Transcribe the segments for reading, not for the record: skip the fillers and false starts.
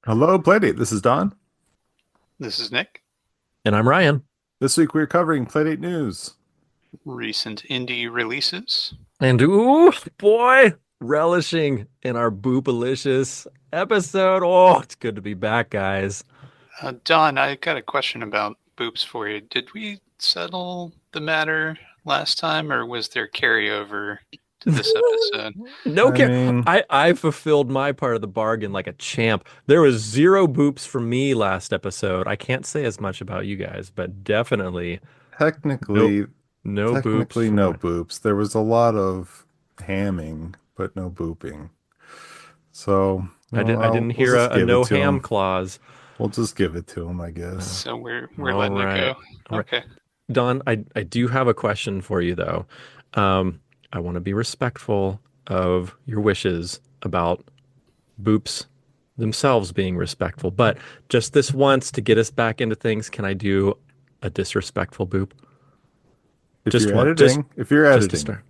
Hello, Playdate. This is Don. This is Nick. And I'm Ryan. This week we're covering Playdate news. Recent indie releases. And ooh, boy, relishing in our boopalicious episode. Oh, it's good to be back, guys. Don, I got a question about boops for you. Did we settle the matter last time, or was there carryover to this episode? No I care. mean, I fulfilled my part of the bargain like a champ. There was zero boops for me last episode. I can't say as much about you guys, but definitely no technically, no boops technically for no me. boops. There was a lot of hamming, but no booping. So, I didn't we'll hear just a give it no to ham him. clause. We'll just give it to him, I Uh, guess. So we're all letting it right. go. All right. Okay. Don, I do have a question for you though. I want to be respectful of your wishes about boops themselves being respectful, but just this once to get us back into things, can I do a disrespectful boop? If Just you're one, editing, if you're just to editing, start.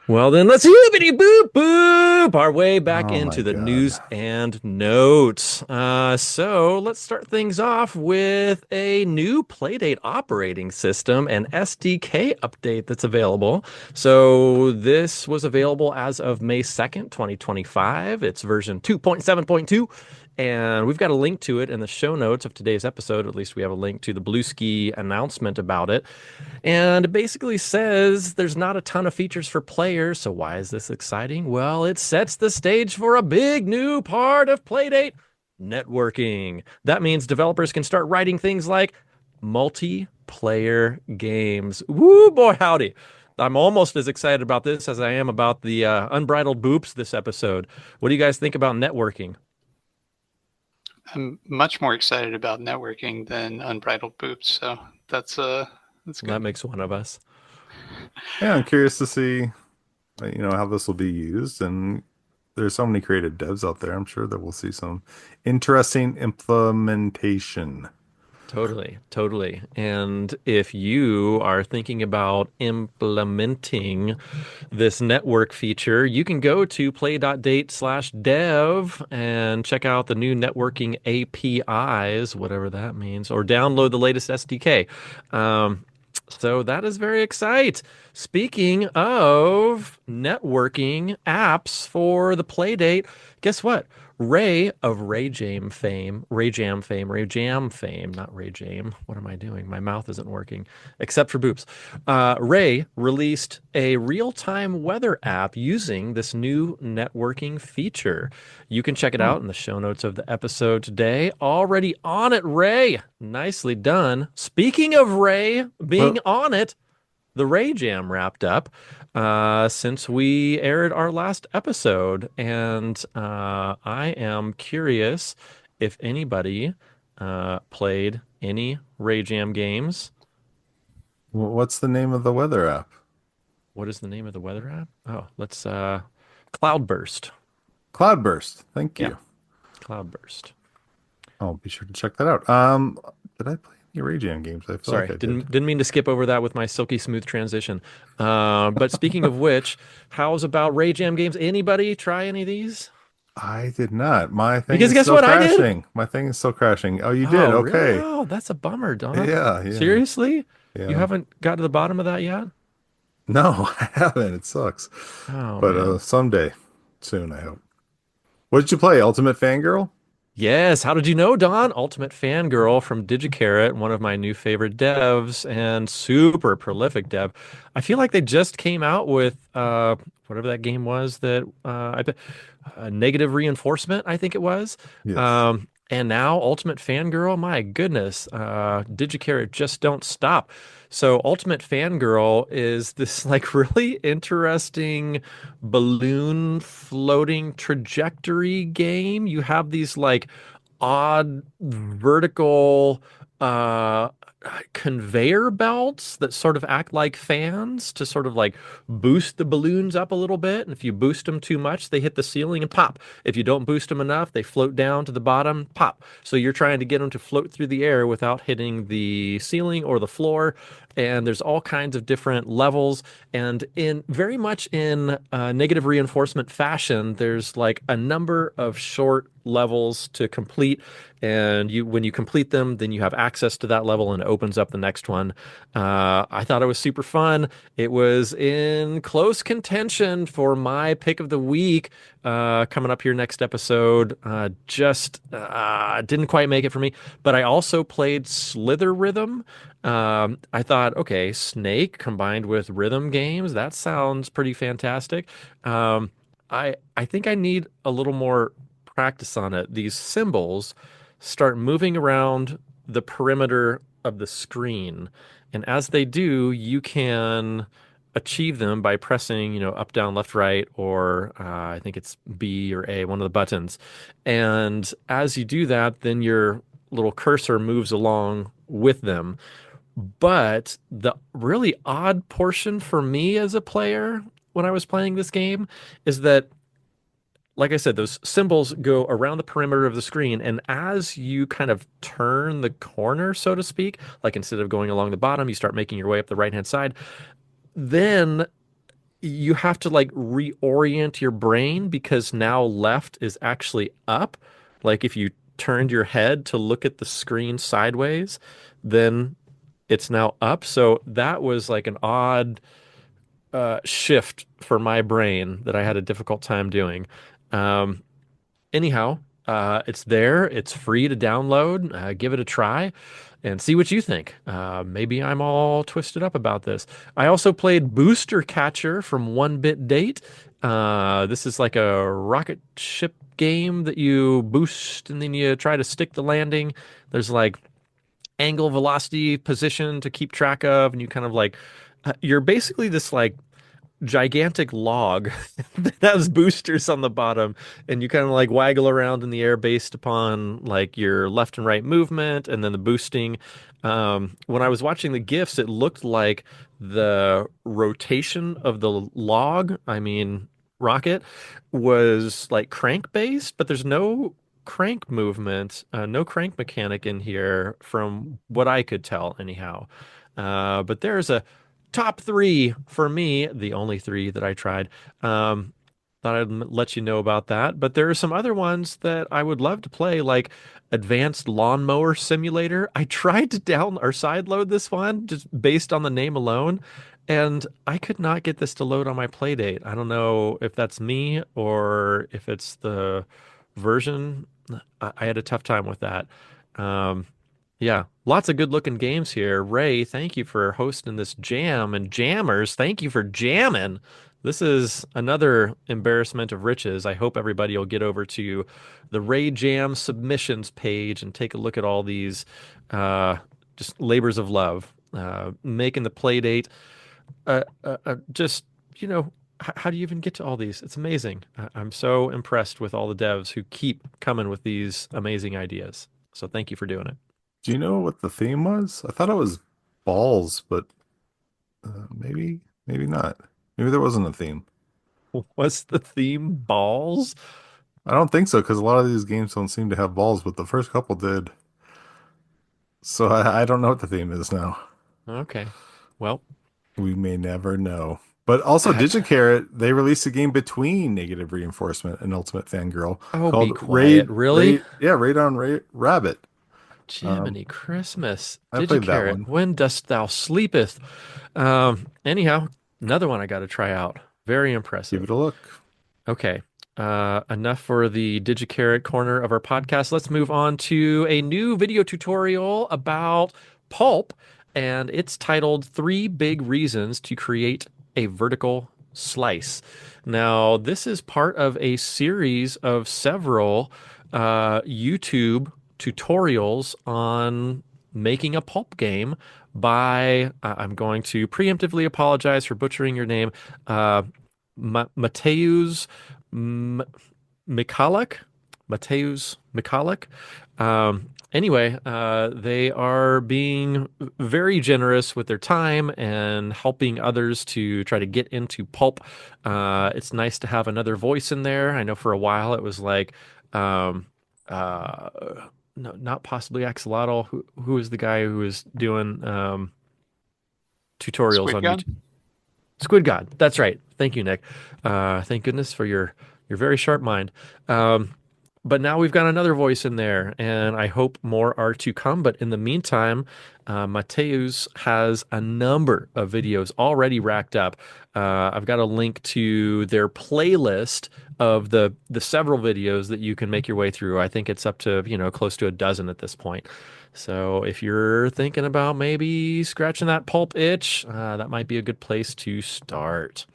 Well, then let's hoobity boop boop our way back oh my into the God. news and notes. So let's start things off with a new Playdate operating system and SDK update that's available. So this was available as of May 2nd, 2025. It's version 2.7.2. And we've got a link to it in the show notes of today's episode. At least we have a link to the Bluesky announcement about it. And it basically says there's not a ton of features for players. So why is this exciting? Well, it sets the stage for a big new part of Playdate networking. That means developers can start writing things like multiplayer games. Woo, boy, howdy. I'm almost as excited about this as I am about the unbridled boops this episode. What do you guys think about networking? I'm much more excited about networking than unbridled boops, so that's That good. makes one of us. Yeah, I'm curious to see, how this will be used. And there's so many creative devs out there. I'm sure that we'll see some interesting implementation. Totally, totally. And if you are thinking about implementing this network feature, you can go to play.date/dev and check out the new networking APIs, whatever that means, or download the latest SDK. So that is very exciting. Speaking of networking apps for the Playdate, guess what? Ray Jam fame, not Ray Jam. What am I doing? My mouth isn't working, except for boops. Ray released a real-time weather app using this new networking feature. You can check it Hmm. out in the show notes of the episode today. Already on it, Ray. Nicely done. Speaking of Ray being Well, on it, the Ray Jam wrapped up since we aired our last episode. And I am curious if anybody played any Ray Jam games. what's the name of the weather app? What is the name of the weather app? Oh, let's Cloudburst. Cloudburst. Thank Yeah, you. Cloudburst. I'll be sure to check that out. Did I play any Ray Jam games? I feel like Sorry, I did. didn't mean to skip over that with my silky smooth transition. But speaking of which, how's about Ray Jam games? Anybody try any of these? I did not. My thing Because is guess still what I did? crashing. My thing is still crashing. Oh, you did? Oh, really? Okay. Oh, that's a bummer, Don. Yeah, yeah, Seriously? You yeah. haven't got to the bottom of that yet? No, I haven't. It sucks. Oh, But man. someday, soon, I hope. What did you play? Ultimate Fangirl? Yes. How did you know, Don? Ultimate Fangirl from Digicarrot, one of my new favorite devs and super prolific dev. I feel like they just came out with whatever that game was that negative reinforcement, I think it was. Yes. And now Ultimate Fangirl, my goodness, Digicarrot just don't stop. So Ultimate Fangirl is this like really interesting balloon floating trajectory game. You have these like odd vertical uh conveyor belts that sort of act like fans to sort of like boost the balloons up a little bit. And if you boost them too much, they hit the ceiling and pop. If you don't boost them enough, they float down to the bottom, pop. So you're trying to get them to float through the air without hitting the ceiling or the floor. And there's all kinds of different levels. And in very much in negative reinforcement fashion, there's like a number of short levels to complete, and when you complete them, then you have access to that level and it opens up the next one. I thought it was super fun. It was in close contention for my pick of the week, coming up here next episode. Just didn't quite make it for me, but I also played Slither Rhythm. I thought, okay, Snake combined with rhythm games, that sounds pretty fantastic. Um, I think I need a little more practice on it. These symbols start moving around the perimeter of the screen, and as they do, you can achieve them by pressing, up, down, left, right, or I think it's B or A, one of the buttons. And as you do that, then your little cursor moves along with them. But the really odd portion for me as a player when I was playing this game is that, like I said, those symbols go around the perimeter of the screen. And as you kind of turn the corner, so to speak, like instead of going along the bottom, you start making your way up the right hand side, then you have to like reorient your brain because now left is actually up. Like if you turned your head to look at the screen sideways, then it's now up. So that was like an odd shift for my brain that I had a difficult time doing. Um, Anyhow, it's there. It's free to download. Give it a try and see what you think. Maybe I'm all twisted up about this. I also played Booster Catcher from One Bit Date. This is like a rocket ship game that you boost and then you try to stick the landing. There's like angle, velocity, position to keep track of, and you kind of like you're basically this like gigantic log that has boosters on the bottom, and you kind of like waggle around in the air based upon like your left and right movement and then the boosting. When I was watching the GIFs, it looked like the rotation of the log, I mean rocket, was like crank based, but there's no crank movement, no crank mechanic in here from what I could tell anyhow. But there's a top three for me, the only three that I tried. Um, Thought I'd let you know about that. But there are some other ones that I would love to play, like Advanced Lawnmower Simulator. I tried to down or sideload this one just based on the name alone, and I could not get this to load on my Playdate. I don't know if that's me or if it's the version. I had a tough time with that. Um, yeah, lots of good looking games here. Ray, thank you for hosting this jam, and jammers, thank you for jamming. This is another embarrassment of riches. I hope everybody will get over to the Ray Jam submissions page and take a look at all these uh, just labors of love, making the play date. Just, how do you even get to all these? It's amazing. I'm so impressed with all the devs who keep coming with these amazing ideas. So thank you for doing it. Do you know what the theme was? I thought it was balls, but maybe not. Maybe there wasn't a theme. Was the theme balls? I don't think so because a lot of these games don't seem to have balls, but the first couple did. So I don't know what the theme is now. Okay. Well, We may never know. But also, I, DigiCarrot, they released a game between Negative Reinforcement and Ultimate Fangirl oh, be called quiet. Really? Raid on Rabbit. Jiminy Christmas. I played that Digicarrot, one. when dost thou sleepeth? Anyhow, another one I got to try out. Very Give impressive. it a look. Okay. Enough for the DigiCarrot corner of our podcast. Let's move on to a new video tutorial about pulp, and it's titled Three Big Reasons to Create a Vertical Slice. Now, this is part of a series of several YouTube tutorials on making a pulp game by, I'm going to preemptively apologize for butchering your name, Mateusz M- Michalak. Mateusz Michalak. Anyway, they are being very generous with their time and helping others to try to get into pulp. It's nice to have another voice in there. I know for a while it was like, um, uh, no, not possibly Axolotl. Who is the guy who was doing tutorials Squid on God? YouTube? Squid God. That's right. Thank you, Nick. Thank goodness for your very sharp mind. Um, but now we've got another voice in there, and I hope more are to come. But in the meantime, Mateus has a number of videos already racked up. I've got a link to their playlist of the several videos that you can make your way through. I think it's up to, close to a dozen at this point. So if you're thinking about maybe scratching that pulp itch, that might be a good place to start.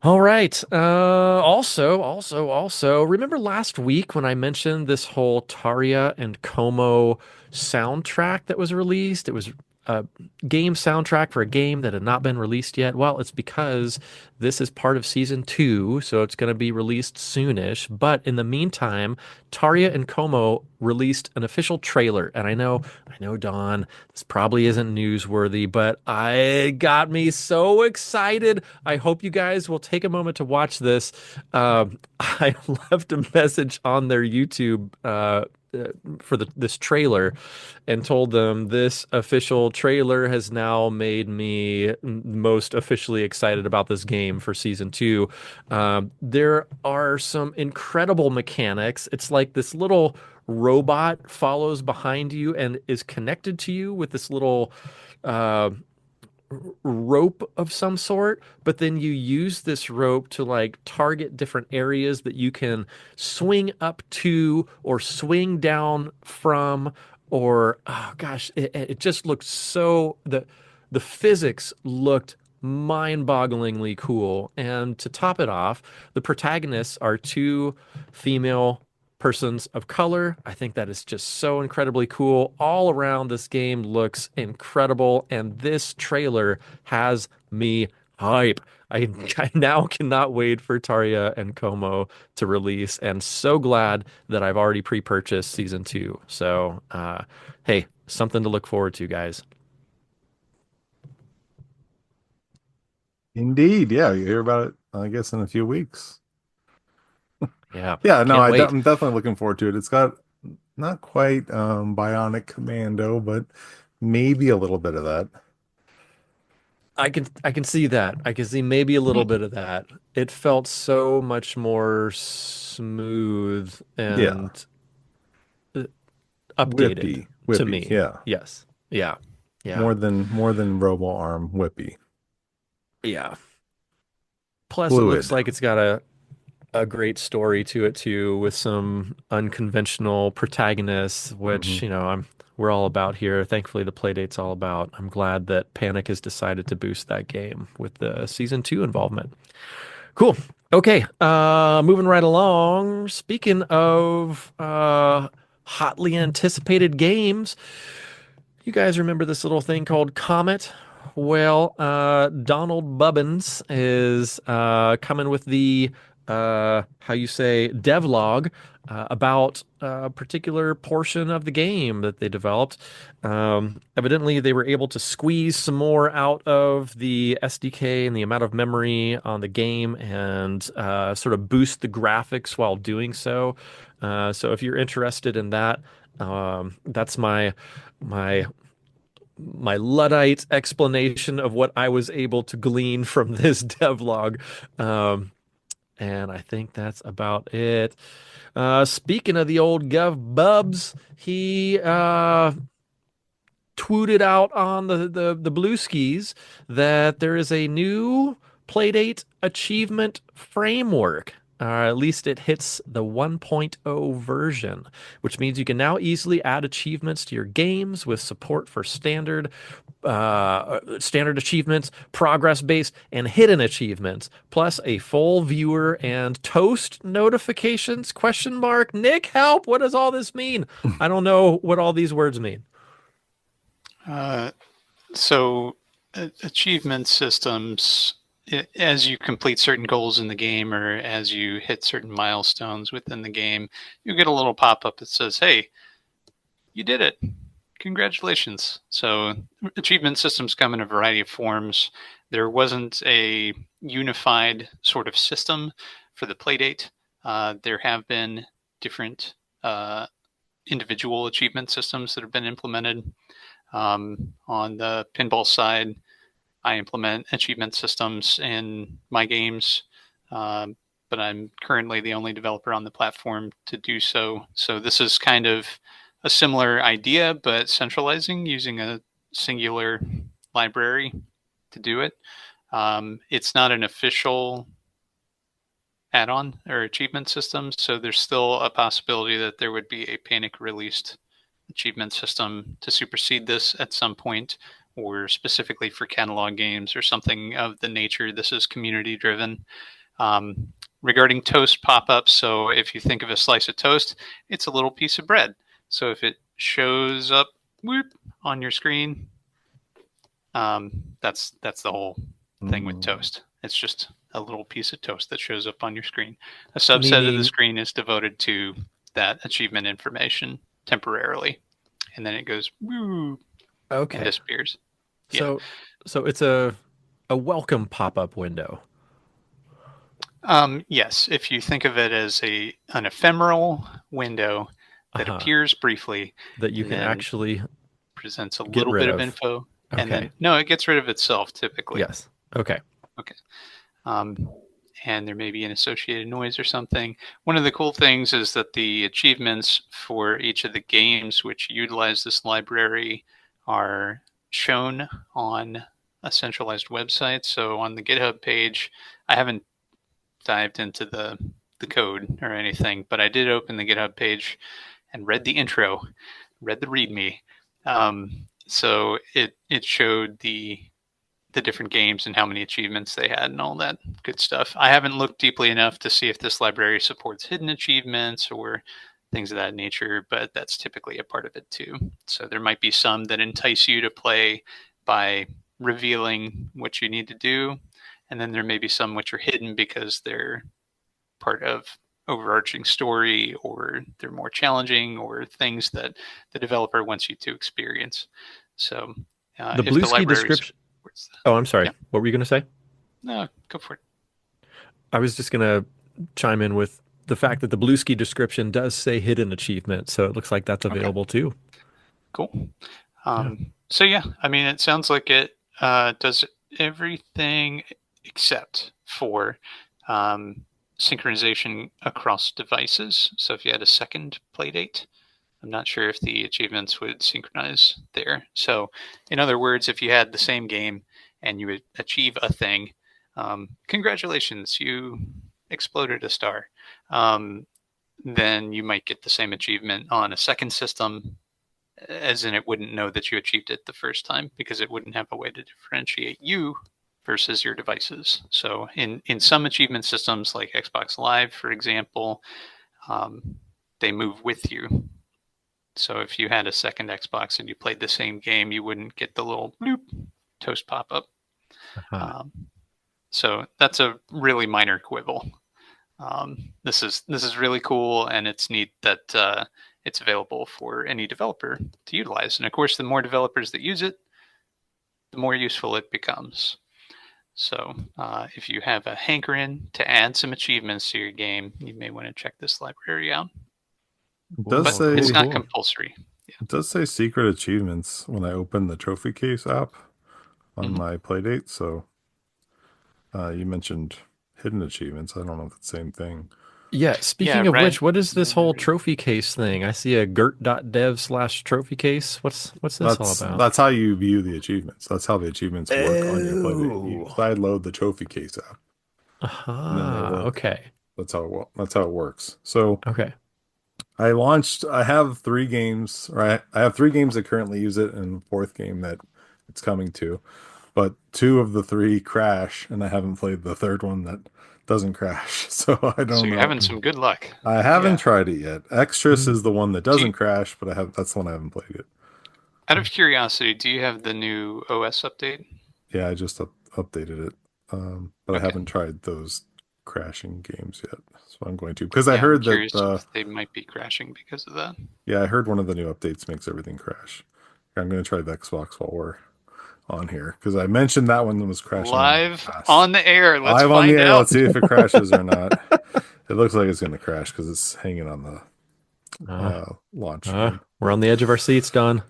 All right. Also, remember last week when I mentioned this whole Taria and Como soundtrack that was released? It was a game soundtrack for a game that had not been released yet. Well, it's because this is part of season two, so it's going to be released soonish. But in the meantime, Taria and Como released an official trailer, and I know, Don, this probably isn't newsworthy, but I got me so excited. I hope you guys will take a moment to watch this. I left a message on their YouTube for this trailer and told them this official trailer has now made me most officially excited about this game for season two. There are some incredible mechanics. It's like this little robot follows behind you and is connected to you with this little uh, rope of some sort, but then you use this rope to like target different areas that you can swing up to or swing down from, or oh gosh, it just looked so the physics looked mind-bogglingly cool. And to top it off, the protagonists are two female persons of color. I think that is just so incredibly cool. All around, this game looks incredible, and this trailer has me hype. I now cannot wait for Taria and Como to release, and so glad that I've already pre-purchased season two. So, hey, something to look forward to, guys. Indeed. Yeah, you hear about it, I guess, in a few weeks. Yeah, Yeah, no, can't wait. I'm definitely looking forward to it. It's got not quite Bionic Commando, but maybe a little bit of that. I can see that. I can see maybe a little bit of that. It felt so much more smooth Yeah, and updated whippy, to whippy. me. Yeah, Yes. Yeah. Yeah. more than Robo Arm, whippy, Yeah. Plus, it looks fluid. like it's got a great story to it too, with some unconventional protagonists, Hmm. which, we're all about here. Thankfully, the Playdate's all about. I'm glad that Panic has decided to boost that game with the season two involvement. Cool. Okay. Moving right along. Speaking of hotly anticipated games, you guys remember this little thing called Comet? Well, Donald Bubbins is coming with the how you say devlog about a particular portion of the game that they developed. Evidently, they were able to squeeze some more out of the SDK and the amount of memory on the game, and sort of boost the graphics while doing so. So, if you're interested in that, that's my my Luddite explanation of what I was able to glean from this devlog. Um, and I think that's about it. Speaking of the old Gov Bubs, he tweeted out on the blue skis that there is a new Playdate achievement framework. At least it hits the 1.0 version, which means you can now easily add achievements to your games with support for standard achievements, progress-based, and hidden achievements, plus a full viewer and toast notifications, question mark. Nick, help! What does all this mean? I don't know what all these words mean. Uh, so, achievement systems, as you complete certain goals in the game or as you hit certain milestones within the game, you get a little pop up that says, "Hey, you did it! Congratulations!" So, achievement systems come in a variety of forms. There wasn't a unified sort of system for the Playdate. There have been different individual achievement systems that have been implemented. On the pinball side, I implement achievement systems in my games. but I'm currently the only developer on the platform to do so. So this is kind of a similar idea, but centralizing using a singular library to do it. It's not an official add-on or achievement system, so there's still a possibility that there would be a panic released achievement system to supersede this at some point, or specifically for catalog games or something of the nature. This is community driven. Um, Regarding toast pop-ups, so if you think of a slice of toast, it's a little piece of bread. So if it shows up whoop, on your screen, that's the whole thing with Mm. toast. It's just a little piece of toast that shows up on your screen. A subset of the Meaning, screen is devoted to that achievement information temporarily, and then it goes woo and okay. disappears. Yeah. So so it's a welcome pop-up window. Yes, if you think of it as an ephemeral window that Uh-huh. appears briefly That you and can then actually presents a get little rid bit of of. info, and Okay. then no, it gets rid of itself typically. Yes. Okay. Okay. Um, and there may be an associated noise or something. One of the cool things is that the achievements for each of the games which utilize this library are shown on a centralized website. So on the GitHub page, I haven't dived into the code or anything, but I did open the GitHub page and read the intro, read the README. So it showed the different games and how many achievements they had and all that good stuff. I haven't looked deeply enough to see if this library supports hidden achievements or things of that nature, but that's typically a part of it too. So there might be some that entice you to play by revealing what you need to do, and then there may be some which are hidden because they're part of overarching story or they're more challenging or things that the developer wants you to experience. So The if the Bluesky library description. supports that, Oh, I'm sorry. yeah, What were you going to say? no, go for it. I was just going to chime in with the fact that the Bluesky description does say hidden achievement, so it looks like that's Okay, available too. cool. Yeah. So yeah, I mean, it sounds like it does everything except for um, synchronization across devices. So if you had a second Playdate, I'm not sure if the achievements would synchronize there. So, in other words, if you had the same game and you would achieve a thing, congratulations, you exploded a star. Um, then you might get the same achievement on a second system, as in it wouldn't know that you achieved it the first time because it wouldn't have a way to differentiate you versus your devices. So, in some achievement systems like Xbox Live, for example, they move with you. So if you had a second Xbox and you played the same game, you wouldn't get the little bloop toast pop up. Uh-huh. Um, so that's a really minor quibble. This is really cool, and it's neat that it's available for any developer to utilize. And of course, the more developers that use it, the more useful it becomes. So if you have a hankering to add some achievements to your game, you may want to check this library out. It does But Cool, cool, it's say not cool. compulsory. Yeah. it does say secret achievements when I open the trophy case app on Mm-hmm. my Playdate. So you mentioned hidden achievements. I don't know if it's the same thing. Yeah, Yeah, speaking of which, what is this whole red. trophy case thing? I see a girt.dev/trophy case. What's this all about? That's how you view the achievements. That's how the achievements work on your Playdate. You Oh. sideload the trophy case app, and then they Aha. work. Okay. That's how it works. So Okay. I have three games, right? I have three games that currently use it, and a fourth game that it's coming to. But two of the three crash, and I haven't played the third one that doesn't crash. So I So don't you're know. having some good luck. I haven't Yeah. tried it yet. Extras Mm. is the one that Do you, doesn't crash, but that's the one I haven't played yet. out of curiosity, do you have the new OS update? Yeah, I just updated it. But I Okay. haven't tried those crashing games yet. So I'm going to because I Yeah, I'm heard that curious if they might be crashing because of that. yeah, I heard one of the new updates makes everything crash. I'm going to try the Xbox while we're on here because I mentioned that one was crashing in the Live past. on the air. Let's Live on the find air. out. Let's see if it crashes or not. It looks like it's going to crash because it's hanging on the Uh, launch screen. we're on the edge of our seats, Don.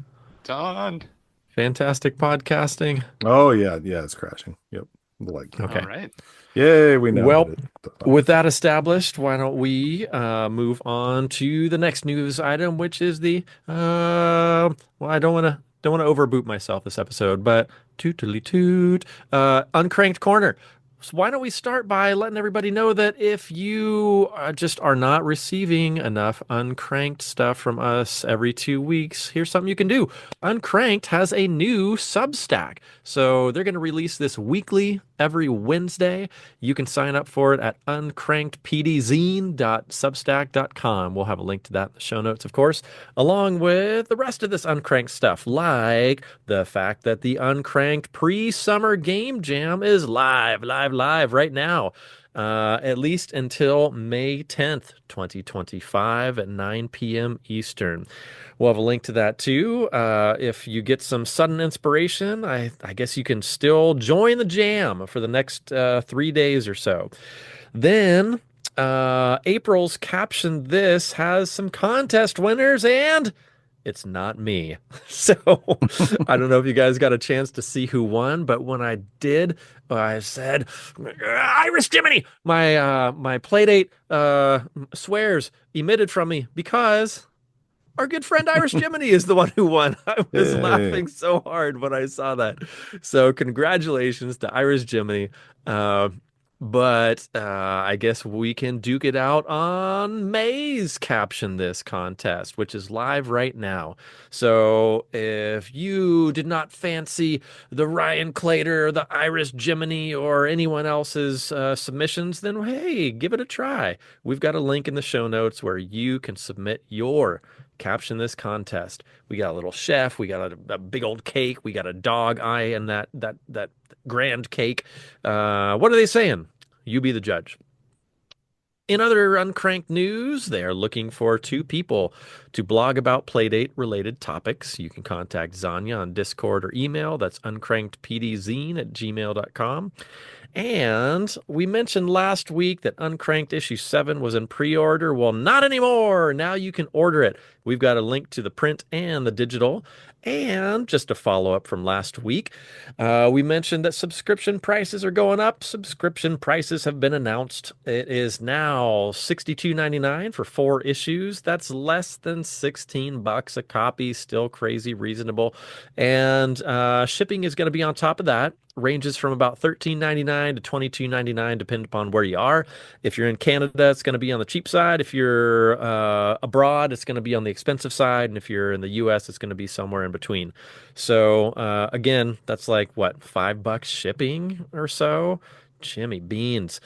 Done. Fantastic podcasting. Oh yeah, yeah, it's crashing. Yep. Like All Okay. right. yay, we now hit Well, it. with that established, why don't we move on to the next news item, which is the well, I don't want to overboot myself this episode, but tootly toot, uncranked corner. So why don't we start by letting everybody know that if you just are not receiving enough uncranked stuff from us every 2 weeks, here's something you can do. Uncranked has a new Substack. So they're going to release this weekly every Wednesday. You can sign up for it at uncrankedpdzine.substack.com. We'll have a link to that in the show notes, of course, along with the rest of this uncranked stuff, like the fact that the uncranked pre-summer game jam is live right now. At least until May 10th, 2025 at 9 p.m. Eastern. We'll have a link to that too. If you get some sudden inspiration, I guess you can still join the jam for the next 3 days or so. Then April's Caption This has some contest winners, and it's not me. So I don't know if you guys got a chance to see who won, but when I did, I said, Iris Jiminy, my Playdate swears emitted from me because our good friend Irish Jiminy is the one who won. I was Yay. laughing so hard when I saw that. So congratulations to Irish Jiminy. Uh, but I guess we can duke it out on May's Caption This contest, which is live right now. So if you did not fancy the Ryan Clater, the Irish Jiminy, or anyone else's submissions, then hey, give it a try. We've got a link in the show notes where you can submit your Caption This contest. We got a little chef, we got a big old cake, we got a dog eye and that grand cake. What are they saying? You be the judge. In other Uncranked news, they are looking for 2 people to blog about Playdate related topics. You can contact Zanya on Discord or email. That's uncrankedpdzine@gmail.com. And we mentioned last week that Uncranked issue 7 was in pre-order. Well, not anymore. Now you can order it. We've got a link to the print and the digital. And just a follow up from last week, we mentioned that subscription prices are going up. Subscription prices have been announced. It is now $62.99 for 4 issues. That's less than $16 a copy. Still crazy reasonable. And shipping is going to be on top of that. Ranges from about $13.99 to $22.99, depending upon where you are. If you're in Canada, it's going to be on the cheap side. If you're abroad, it's going to be on the expensive side. And if you're in the US, it's going to be somewhere in between. So again, that's like what, $5 shipping or so? Jimmy beans.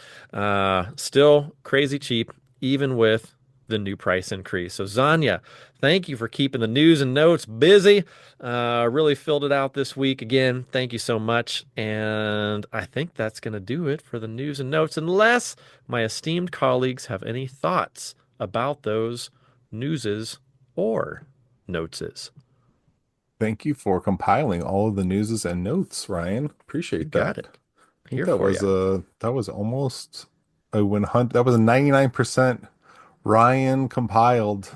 Still crazy cheap, even with the new price increase. So Zanya, thank you for keeping the news and notes busy. Really filled it out this week. Again, thank you so much. And I think that's going to do it for the news and notes, unless my esteemed colleagues have any thoughts about those newses or noteses. Thank you for compiling all of the newses and notes, Ryan. Appreciate Got that. it. I think Here that for was you. that was almost a 100. That was a 99% Ryan compiled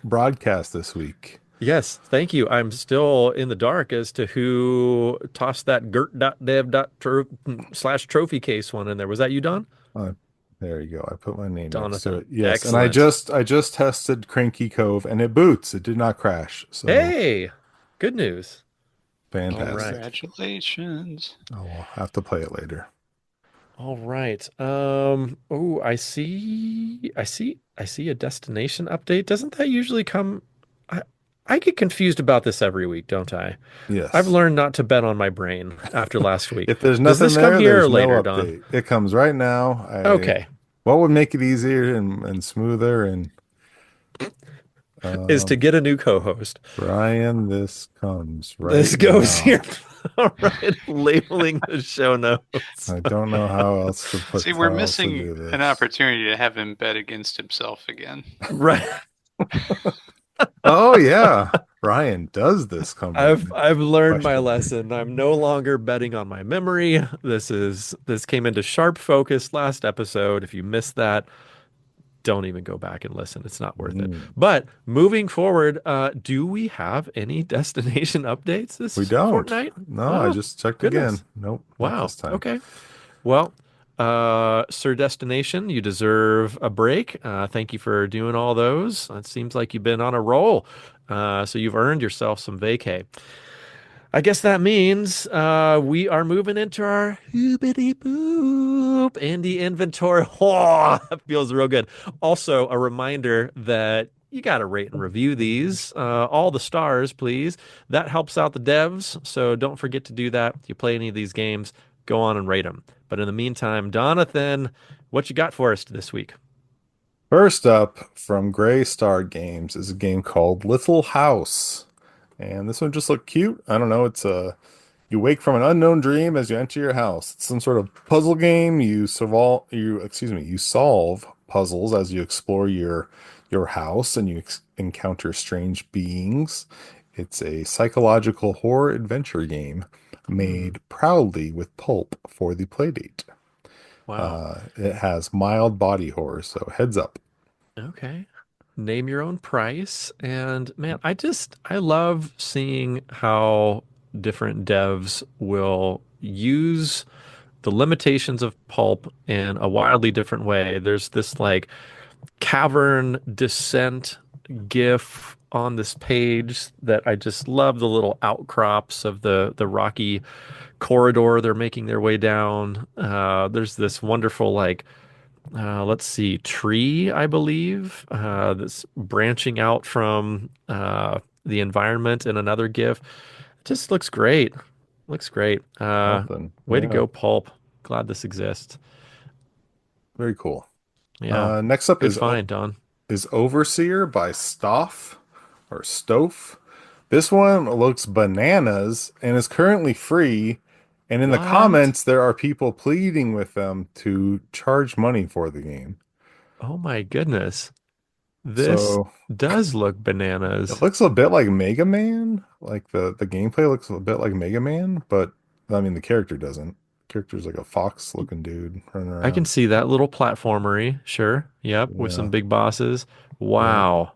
broadcast this week. Yes, thank you. I'm still in the dark as to who tossed that gert.dev.slash trophy case one in there. Was that you, Don? Uh, there you go. I put my name next to Jonathan. it. Yes, and Excellent. I just tested Cranky Cove and it boots. It did not crash. So Hey, good news. All right. fantastic. Congratulations. I'll have to play it later. All right. Oh, I see a destination update. Doesn't that usually come? I I get confused about this every week, don't I? I've Yes. learned not to bet on my brain after last week. If there's Does nothing this come there, here or there's no later, Don? update. It comes right now. I Okay. What would make it easier and smoother and Is to um get a new co-host. Ryan, this comes This right goes here. now. All right. Labeling the show notes. I don't know how else to See, put we're how else to missing do an this. opportunity to have him bet against himself again. Right. Oh yeah. Ryan, does this come right now? I've learned my Question. lesson. I'm no longer betting on my memory. This came into sharp focus last episode. If you missed that, don't even go back and listen. It's not worth it. Mm, But moving forward, do we have any destination updates we this don't. fortnight? No, I Oh, just checked again. goodness. Nope, not Wow. this time. Okay. Well, Sir Destination, you deserve a break. Thank you for doing all those. It seems like you've been on a roll. So you've earned yourself some vacay. I guess that means we are moving into our hoobity boop indie inventory. Oh, that feels real good. Also, a reminder that you got to rate and review these. All the stars, please. That helps out the devs. So don't forget to do that. If you play any of these games, go on and rate them. But in the meantime, Donathan, what you got for us this week? First up from Gray Star Games is a game called Little House. And this one just looked cute. I don't know, it's a you wake from an unknown dream as you enter your house. It's some sort of puzzle game. You solve puzzles as you explore your house and you encounter strange beings. It's a psychological horror adventure game Hmm. made proudly with pulp for the Playdate. Wow. It has mild body horror, so heads up. Okay. Name your own price. And man, I love seeing how different devs will use the limitations of pulp in a wildly different way. There's this like cavern descent GIF on this page that I just love the little outcrops of the rocky corridor they're making their way down. There's this wonderful like let's see, tree, I believe, that's branching out from the environment in another GIF. It just looks great. Looks great. Nothing. Way to Yeah, go, Pulp. Glad this exists. very cool. Yeah. Next up Good find, Don. is Overseer by Stoff or Stoff. This one looks bananas and is currently free. And in the What? comments, there are people pleading with them to charge money for the game. Oh my goodness. This So does look it bananas. looks a bit like Mega Man. Like the gameplay looks a bit like Mega Man, but I mean the character doesn't. The character's like a fox looking dude running I can around. see that little platformery. Sure. Yep. With some Yeah. big bosses. Yeah. Wow.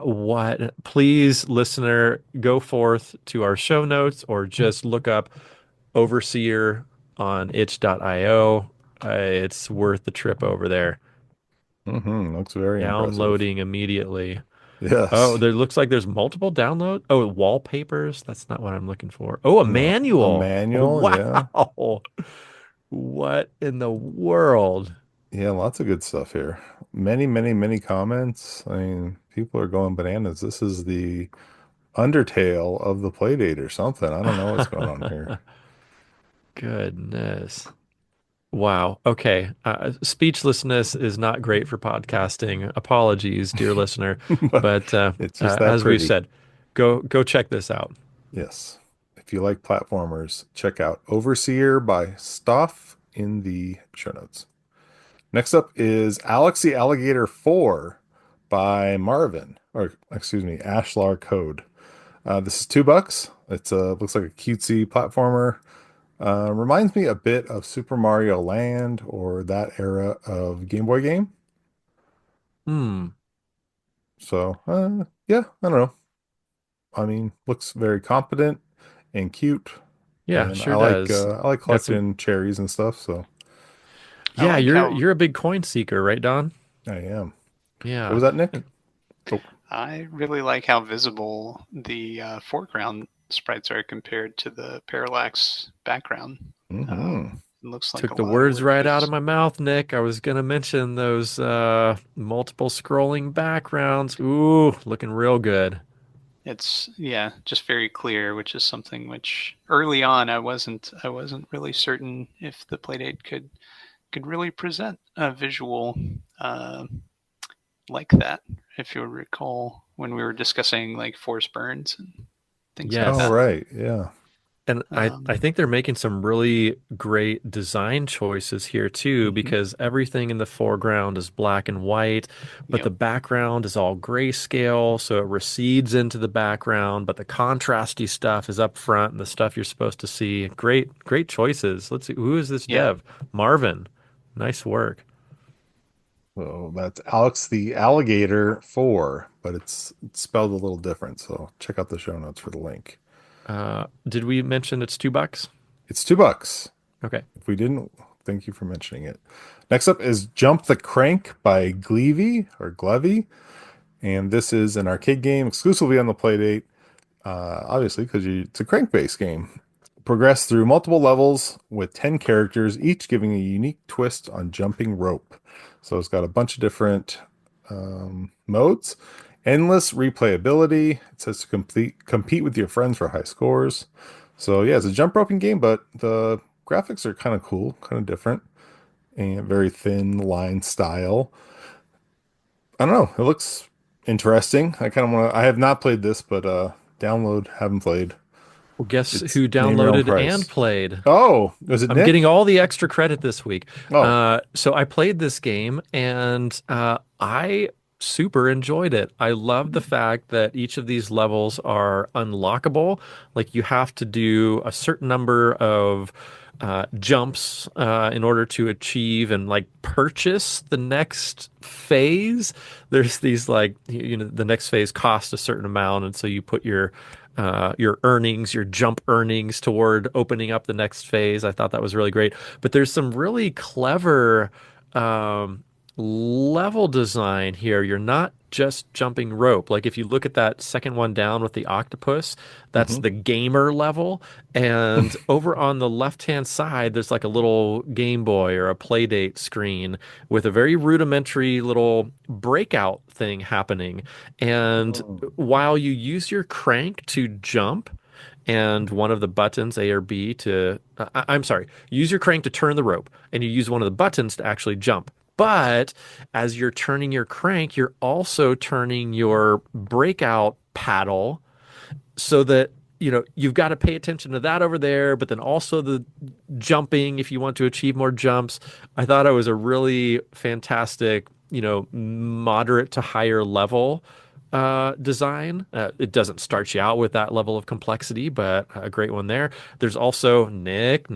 What? Please, listener, go forth to our show notes or just look up Overseer on itch.io. It's worth the trip over there. Looks very impressive. Downloading immediately. Oh, Yes. there looks like there's multiple download. Oh, wallpapers. That's not what I'm looking for. Oh, a No, a manual. manual, yeah. Wow. What in the world? Yeah, lots of good stuff here. Many, many, many comments. I mean, people are going bananas. This is the Undertale of the Playdate or something. I don't know what's going on here. Goodness. Wow. Okay. Speechlessness is not great for podcasting. Apologies, dear listener. But But it's just that as we've pretty. said, go check this out. Yes. If you like platformers, check out Overseer by Stoff in the show notes. Next up is Alex the Alligator 4 by Marvin, or excuse me, Ashlar Code. This is $2. It's looks like a cutesy platformer. Reminds me a bit of Super Mario Land or that era of Game Boy game. Hmm. So, yeah, I don't know. I mean, looks very competent and cute, Yeah, and sure does. I like Got some. collecting cherries and stuff. So I Yeah, like how you're a big coin seeker, right, Don? I am. What Yeah. was that, Nick? Uh, Oh, I really like how visible the foreground sprites are compared to the parallax background. mm-hmm. It looks like Took a the lot of words work right out of is. my mouth, Nick. I was gonna mention those multiple scrolling backgrounds. Ooh, looking real good. It's yeah, just very clear, which is something which early on I wasn't really certain if the Playdate could really present a visual uh, like that. If you recall when we were discussing like force burns and things like Oh, Yes. that. right. Yeah. And I Um, think they're making some really great design choices here too, mhm. because everything in the foreground is black and white, but the Yep. background is all grayscale, so it recedes into the background, but the contrasty stuff is up front and the stuff you're supposed to see. Great choices. Let's see, who is this Yeah. dev? Marvin. Nice work. So that's Alex the Alligator 4, but it's spelled a little different. So check out the show notes for the link. Did we mention it's $2? It's $2. Okay. If we didn't, thank you for mentioning it. Next up is Jump the Crank by Gleevy or Glevy. And this is an arcade game exclusively on the Playdate, obviously, because it's a crank-based game. Progress through multiple levels with 10 characters, each giving a unique twist on jumping rope. So it's got a bunch of different modes. Endless replayability. It says to compete with your friends for high scores. So yeah, it's a jump roping game, but the graphics are kind of cool, kind of different, and very thin line style. I don't know. It looks interesting. I kind of want to. I have not played this, but download. Haven't played. Well, guess It's who name your own downloaded and price. played? Oh, was it I'm getting Nick? all the extra credit this week. Oh, So I played this game and I super enjoyed it. I love the fact that each of these levels are unlockable. Like you have to do a certain number of jumps in order to achieve and like purchase the next phase. There's these like the next phase costs a certain amount, and so you put your earnings, your jump earnings toward opening up the next phase. I thought that was really great. But there's some really clever um, level design here. You're not just jumping rope. Like if you look at that second one down with the octopus, that's hmm. the gamer level. And over on the left-hand side, there's like a little Game Boy or a Playdate screen with a very rudimentary little breakout thing happening. And Oh. while you use your crank to jump, and one of the buttons, A or B, I'm sorry, use your crank to turn the rope, and you use one of the buttons to actually jump. But as you're turning your crank, you're also turning your breakout paddle so that you've got to pay attention to that over there, but then also the jumping if you want to achieve more jumps. I thought it was a really fantastic, moderate to higher level design. It doesn't start you out with that level of complexity, but a great one there. There's also Nick.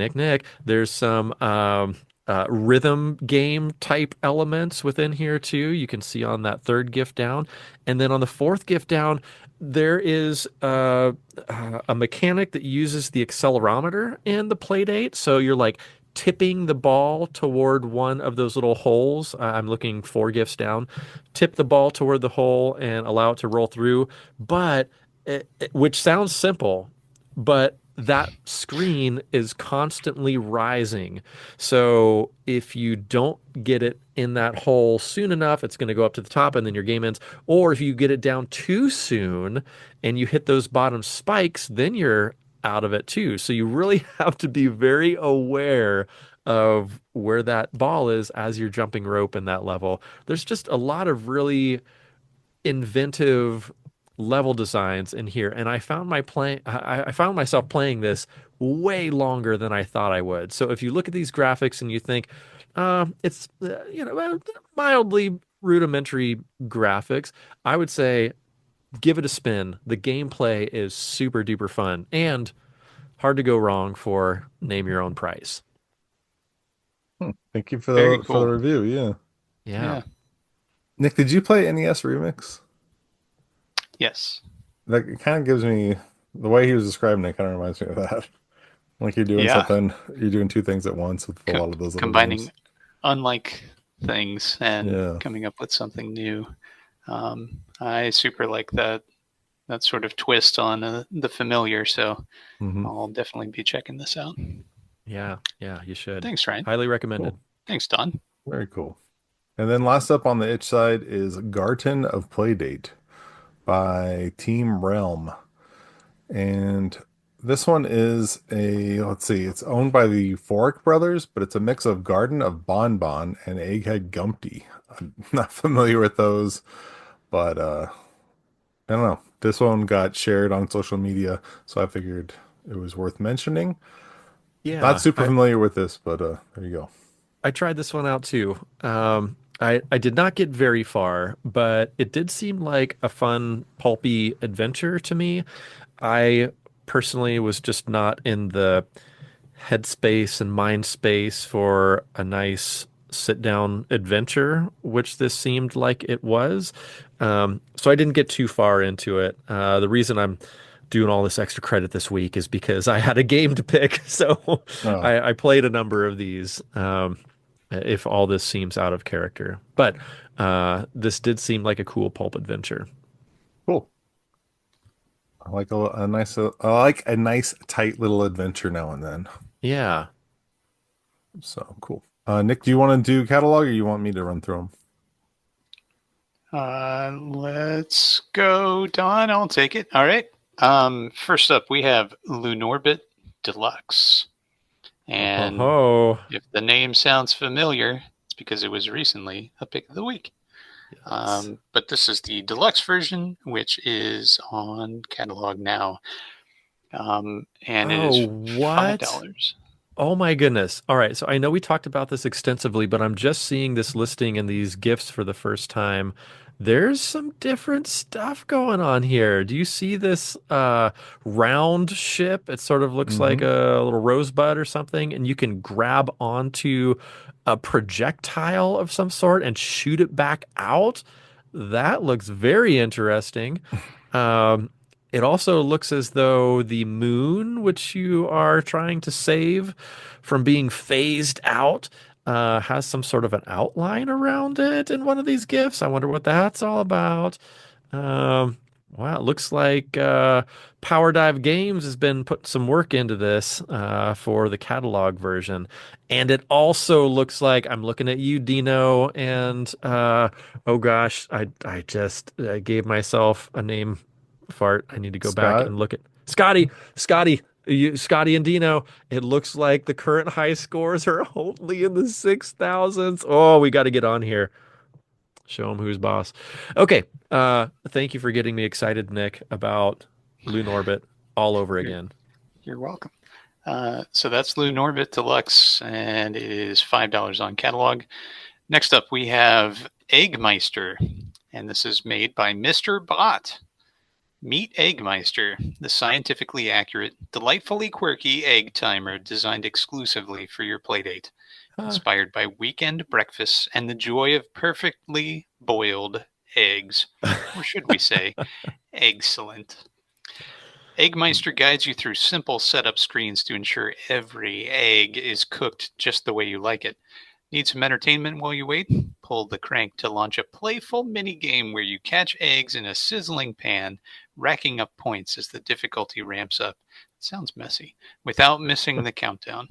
There's some rhythm game type elements within here too. You can see on that third gift down, and then on the fourth gift down, there is a mechanic that uses the accelerometer in the Playdate. So you're like tipping the ball toward one of those little holes. I'm looking four gifts down. Tip the ball toward the hole and allow it to roll through. But which sounds simple, but that screen is constantly rising. So if you don't get it in that hole soon enough, it's going to go up to the top and then your game ends. Or if you get it down too soon and you hit those bottom spikes, then you're out of it too. So you really have to be very aware of where that ball is as you're jumping rope in that level. There's just a lot of really inventive level designs in here, and I found myself playing this way longer than I thought I would. So if you look at these graphics and you think it's mildly rudimentary graphics, I would say give it a spin. The gameplay is super duper fun and hard to go wrong for name your own price. Thank you Very for the cool. review. Yeah, Yeah. Yeah. Nick, did you play NES Remix? Yes. That kind of gives me the way he was describing it. Kind of reminds me of that. Like you're doing Yeah. something, you're doing two things at once with a Co- lot of those little combining games. unlike things and Yeah. coming up with something new. I super like that sort of twist on the familiar, so Hmm. I'll definitely be checking this out. Yeah, you should. Thanks, Ryan. Highly recommended. Cool. Thanks, Don. Very cool. And then last up on the itch side is Garten of Playdate by Team Realm. And this one is let's see, it's owned by the Fork brothers, but it's a mix of Garden of Bonbon and Egghead Gumpty. I'm not familiar with those, but I don't know. This one got shared on social media, so I figured it was worth mentioning. Not Yeah, super familiar with this, but there you go. I tried this one out too. I did not get very far, but it did seem like a fun, pulpy adventure to me. I personally was just not in the headspace and mind space for a nice sit down adventure, which this seemed like it was. So I didn't get too far into it. The reason I'm doing all this extra credit this week is because I had a game to pick. So Oh, I played a number of these. If all this seems out of character, but this did seem like a cool pulp adventure. cool. I like a nice, I like a nice tight little adventure now and then. Yeah. So cool. Nick, do you want to do catalog or you want me to run through them? Let's go, Don. I'll take it. All right. First up, we have Lunorbit Deluxe. And Oh, if the name sounds familiar, it's because it was recently a pick of the week. yes. But this is the deluxe version, which is on catalog now. And it Oh, is what? $5. Oh my goodness. All right. So I know we talked about this extensively, but I'm just seeing this listing and these gifts for the first time. There's some different stuff going on here. Do you see this round ship? It sort of looks like Mm-hmm. a little rosebud or something, and you can grab onto a projectile of some sort and shoot it back out. That looks very interesting. Um, it also looks as though the moon, which you are trying to save from being phased out, has some sort of an outline around it in one of these gifts. I wonder what that's all about. Um, wow, it looks like Power Dive Games has been putting some work into this for the catalog version. And it also looks like I'm looking at you, Dino, and oh gosh, I just gave myself a name fart. I need to go back Scott, and look at Scotty and Dino. It looks like the current high scores are only in the 6,000s. Oh, we got to get on here. Show them who's boss. Okay. Thank you for getting me excited, Nick, about Loon Orbit all over You're, again. you're welcome. So that's Lunorbit Deluxe, and it is $5 on catalog. Next up, we have Eggmeister, and this is made by Mr. Bot. Meet Eggmeister, the scientifically accurate, delightfully quirky egg timer designed exclusively for your playdate. Huh. Inspired by weekend breakfasts and the joy of perfectly boiled eggs. Or should we say, excellent. Eggmeister guides you through simple setup screens to ensure every egg is cooked just the way you like it. Need some entertainment while you wait? Pull the crank to launch a playful mini game where you catch eggs in a sizzling pan, racking up points as the difficulty ramps up. It sounds messy. Without missing the countdown.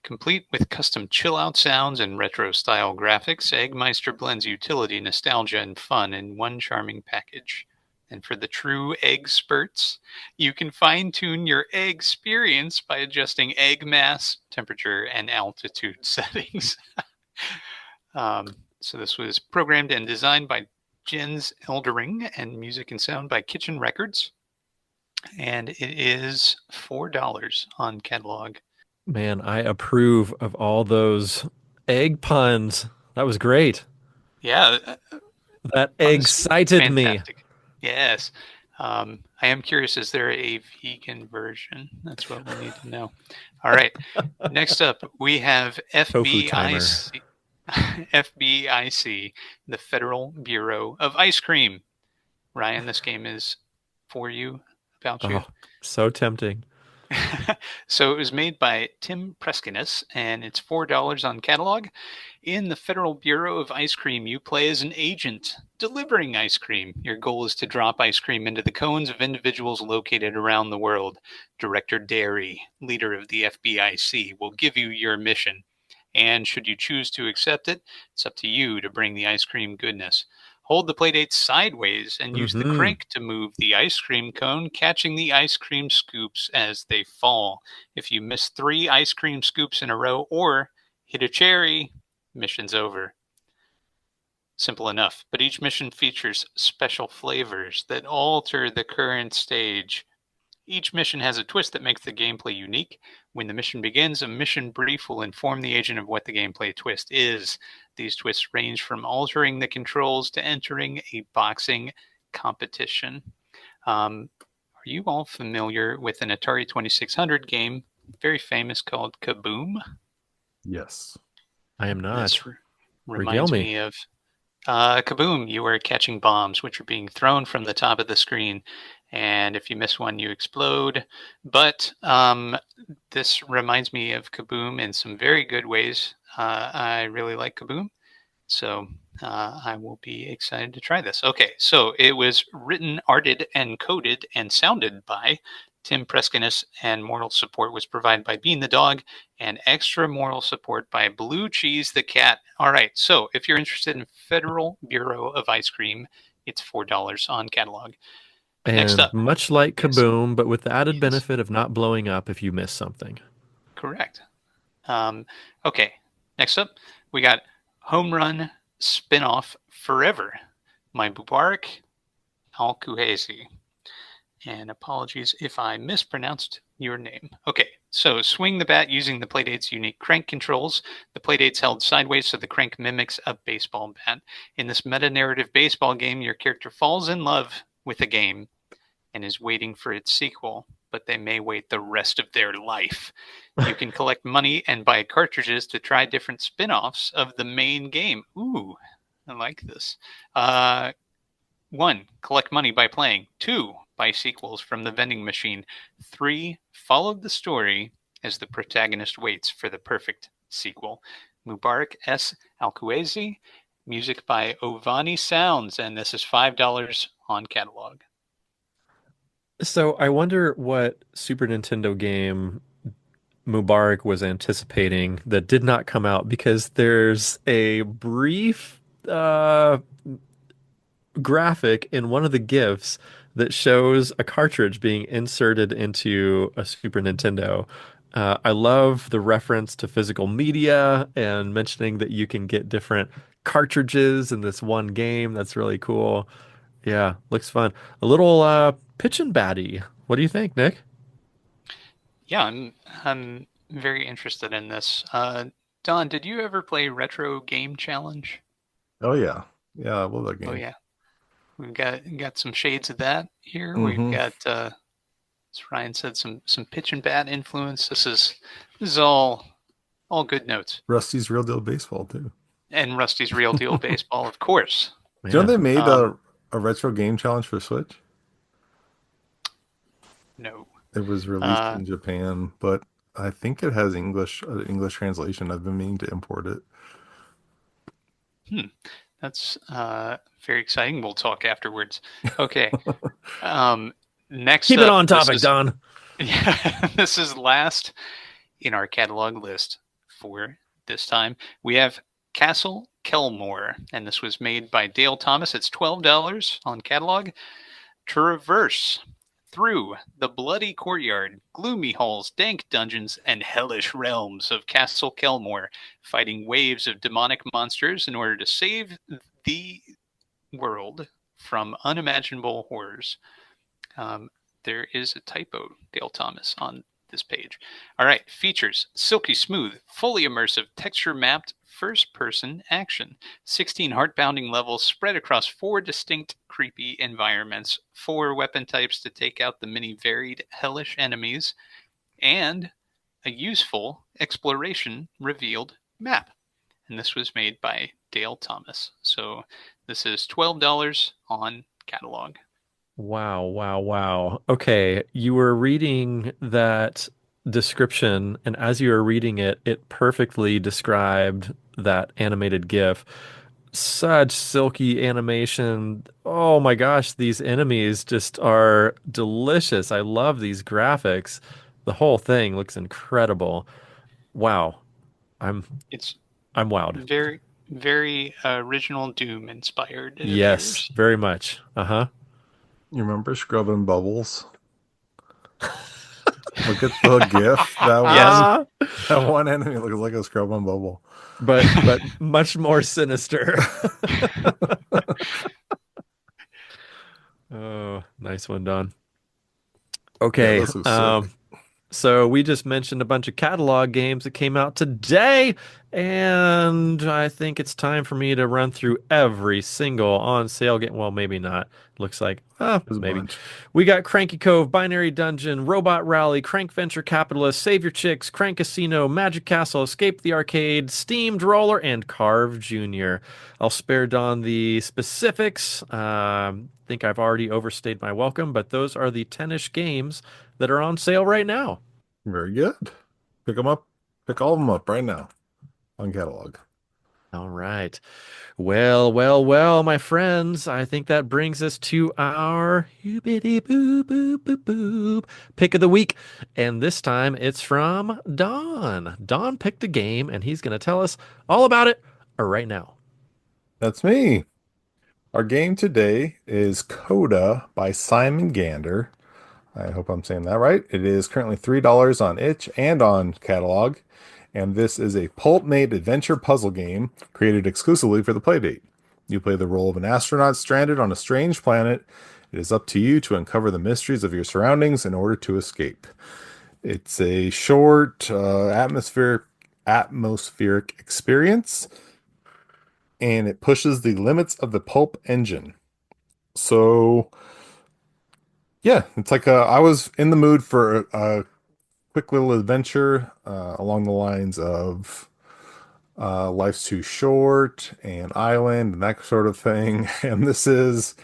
Complete with custom chill-out sounds and retro-style graphics, Eggmeister blends utility, nostalgia, and fun in one charming package. And for the true egg spurts, you can fine-tune your egg experience by adjusting egg mass, temperature, and altitude settings. So this was programmed and designed by Jens Eldering and music and sound by Kitchen Records. And it is $4 on catalog. Man, I approve of all those egg puns. That was great. Yeah, That fun is excited me. fantastic. Yes. I am curious, is there a vegan version? That's what we need to know. All right. Next up, we have Tofu timer. FBIC, FBIC, the Federal Bureau of Ice Cream. Ryan, this game is for you, about you. Oh, so tempting. So it was made by Tim Preskinis, and it's $4 on catalog. In the Federal Bureau of Ice Cream, you play as an agent delivering ice cream. Your goal is to drop ice cream into the cones of individuals located around the world. Director Derry, leader of the FBIC, will give you your mission. And should you choose to accept it, it's up to you to bring the ice cream goodness. Hold the playdate sideways and use the Hmm. crank to move the ice cream cone, catching the ice cream scoops as they fall. If you miss 3 ice cream scoops in a row or hit a cherry, mission's over. Simple enough, but each mission features special flavors that alter the current stage. Each mission has a twist that makes the gameplay unique. When the mission begins, a mission brief will inform the agent of what the gameplay twist is. These twists range from altering the controls to entering a boxing competition. Are you all familiar with an Atari 2600 game, very famous, called Kaboom? yes. I am This not. Regale reminds me. me of Kaboom! You are catching bombs, which are being thrown from the top of the screen, and if you miss one, you explode. But this reminds me of Kaboom in some very good ways. I really like Kaboom. So I will be excited to try this. Okay, so it was written, arted, and coded and sounded by Tim Preskinis, and moral support was provided by Bean the dog, and extra moral support by Blue Cheese the cat. All right, so if you're interested in Federal Bureau of Ice Cream, it's $4 on catalog. Next And up, much like yes, Kaboom, but with the added yes, benefit of not blowing up if you miss something. correct. Um, okay, next up, we got Home Run Spinoff Forever, my Mubarak Al Kuhaisi. And apologies if I mispronounced your name. Okay, so swing the bat using the Playdate's unique crank controls. The Playdate's held sideways so the crank mimics a baseball bat. In this meta-narrative baseball game, your character falls in love with a game and is waiting for its sequel, but they may wait the rest of their life. You can collect money and buy cartridges to try different spin-offs of the main game. Ooh, I like this. 1. Collect money by playing. 2. Buy sequels from the vending machine. 3. Follow the story as the protagonist waits for the perfect sequel. Mubarak S. Alkuezi, music by Ovani Sounds, and this is $5 on catalog. So I wonder what Super Nintendo game Mubarak was anticipating that did not come out because there's a brief graphic in one of the GIFs that shows a cartridge being inserted into a Super Nintendo. I love the reference to physical media and mentioning that you can get different cartridges in this one game. That's really cool. Yeah, looks fun. A little pitch and batty. What do you think, Nick? Yeah, I'm very interested in this. Don, did you ever play Retro Game Challenge? Oh yeah, yeah, I love that Oh game. yeah, we've got some shades of that here. We've Mm-hmm. got as Ryan said, some pitch and bat influence. This is all good notes. Rusty's Real Deal Baseball too. And Rusty's Real Deal Baseball, of course. Do you know Man, they made Um, a retro game challenge for Switch? no. It was released Uh, in Japan, but I think it has English translation. I've been meaning to import it. hmm, that's very exciting. We'll talk afterwards. Okay. Um, next keep it up, on topic, Don. yeah, this is last in our catalog list for this time. We have Castle Kelmore, and this was made by Dale Thomas. It's $12 on catalog. Traverse through the bloody courtyard, gloomy halls, dank dungeons, and hellish realms of Castle Kelmore, fighting waves of demonic monsters in order to save the world from unimaginable horrors. There is a typo, Dale Thomas, on this page. All right, features silky smooth, fully immersive, texture mapped first person action. 16 heart pounding levels spread across 4 distinct creepy environments, 4 weapon types to take out the many varied hellish enemies, and a useful exploration revealed map. And this was made by Dale Thomas. So this is $12 on catalog. Wow, wow, wow. Okay, you were reading that description, and as you were reading it, it perfectly described that animated GIF. Such silky animation. Oh my gosh, these enemies just are delicious. I love these graphics. The whole thing looks incredible. Wow. I'm It's I'm wowed. very, very original Doom inspired, it Yes, appears. very much. Uh-huh. You remember Scrubbing Bubbles? Look at the GIF. That Yes. one, that one enemy looks like a Scrubbing Bubble. But much more sinister. Oh, nice one, Don. Yeah, Okay. this was sick. So we just mentioned a bunch of catalog games that came out today, And I think it's time for me to run through every single on sale game. Well, maybe not. Looks like, There's a maybe. bunch. We got Cranky Cove, Binary Dungeon, Robot Rally, Crank Venture Capitalist, Save Your Chicks, Crank Casino, Magic Castle, Escape the Arcade, Steamed Roller, and Carve Jr. I'll spare Don the specifics. Think I've already overstayed my welcome, but those are the 10-ish games that are on sale right now. Very good. Pick them up. Pick all of them up right now on catalog. All right. Well, well, well, my friends, I think that brings us to our boop boop boop boop pick of the week. And this time it's from Don. Don picked a game and he's going to tell us all about it right now. That's me. Our game today is CODA by Simon Gander. I hope I'm saying that right. It is currently $3 on itch and on catalog. And this is a pulp-made adventure puzzle game created exclusively for the Playdate. You play the role of an astronaut stranded on a strange planet. It is up to you to uncover the mysteries of your surroundings in order to escape. It's a short, atmospheric experience, and it pushes the limits of the pulp engine. So, yeah, it's like I was in the mood for a quick little adventure along the lines of Life's Too Short and Island and that sort of thing. And this is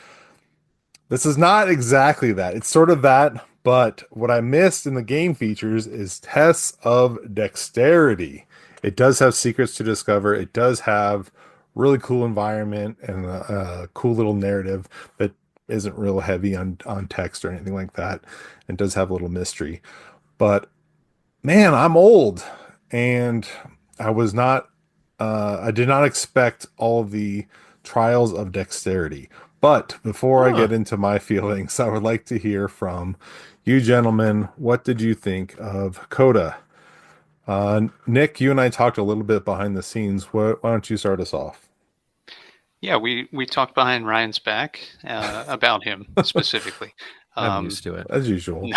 not exactly that. It's sort of that, but what I missed in the game features is tests of dexterity. It does have secrets to discover. It does have really cool environment and a cool little narrative that isn't real heavy on text or anything like that. It does have a little mystery. But man, I'm old and I was not I did not expect all of the trials of dexterity. But before I Huh. get into my feelings, I would like to hear from you gentlemen. What did you think of Coda? Nick, you and I talked a little bit behind the scenes. Why don't you start us off? Yeah, we talked behind Ryan's back about him specifically. I'm Um, used to it. As usual.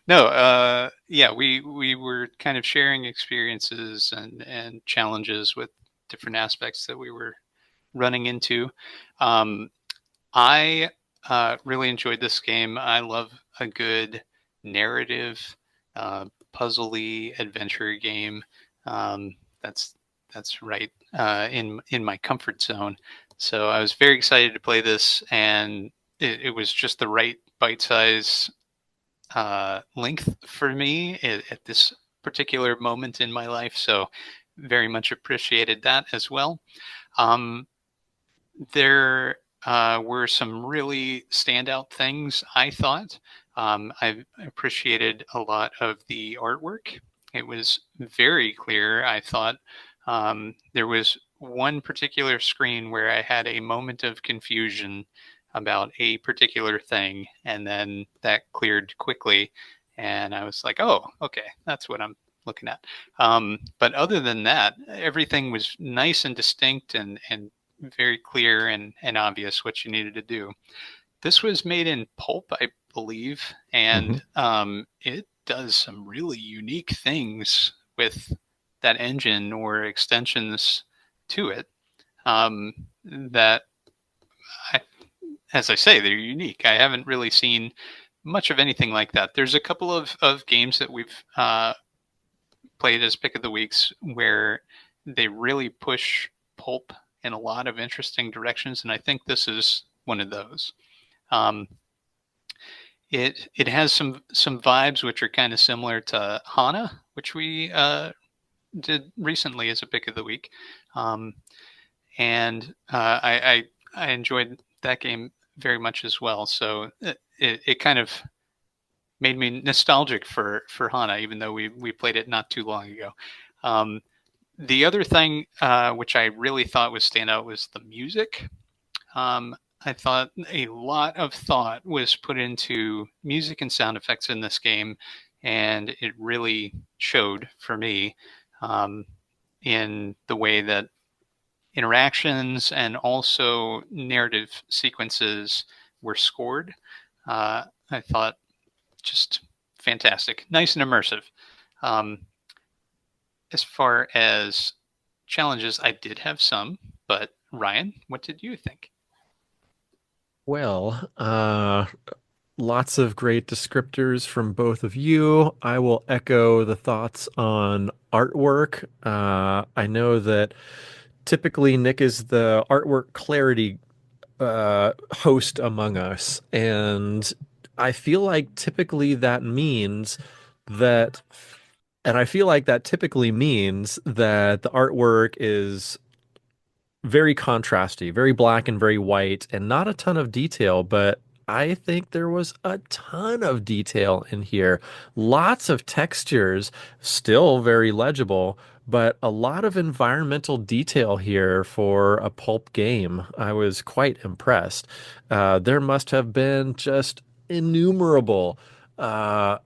no, yeah, we were kind of sharing experiences and challenges with different aspects that we were running into. Um, I really enjoyed this game. I love a good narrative, puzzly adventure game. Um, that's that's right in my comfort zone. So I was very excited to play this, and it was just the right bite size length for me at this particular moment in my life. So very much appreciated that as well. Um, there were some really standout things, I thought. I appreciated a lot of the artwork. It was very clear, I thought. There was one particular screen where I had a moment of confusion about a particular thing, and then that cleared quickly. And I was like, oh, okay, that's what I'm looking at. But other than that, everything was nice and distinct and very clear and obvious what you needed to do. This was made in pulp, I believe, Hmm. and it does some really unique things with that engine or extensions to it that, I, as I say, they're unique. I haven't really seen much of anything like that. There's a couple of games that we've played as pick of the weeks where they really push pulp in a lot of interesting directions, and I think this is one of those. Um, it has some vibes which are kind of similar to Hana, which we did recently as a pick of the week, um, and I enjoyed that game very much as well. So it kind of made me nostalgic for Hana, even though we played it not too long ago. Um, the other thing which I really thought was stand out was the music. I thought a lot of thought was put into music and sound effects in this game, and it really showed for me um, in the way that interactions and also narrative sequences were scored. I thought just fantastic, nice and immersive. Um, As far as challenges, I did have some, but Ryan, what did you think? Well, lots of great descriptors from both of you. I will echo the thoughts on artwork. I know that typically Nick is the artwork clarity host among us, and I feel like typically that means that, and I feel like that typically means that the artwork is very contrasty, very black and very white, and not a ton of detail, but I think there was a ton of detail in here. Lots of textures, still very legible, but a lot of environmental detail here for a pulp game. I was quite impressed. There must have been just innumerable uh,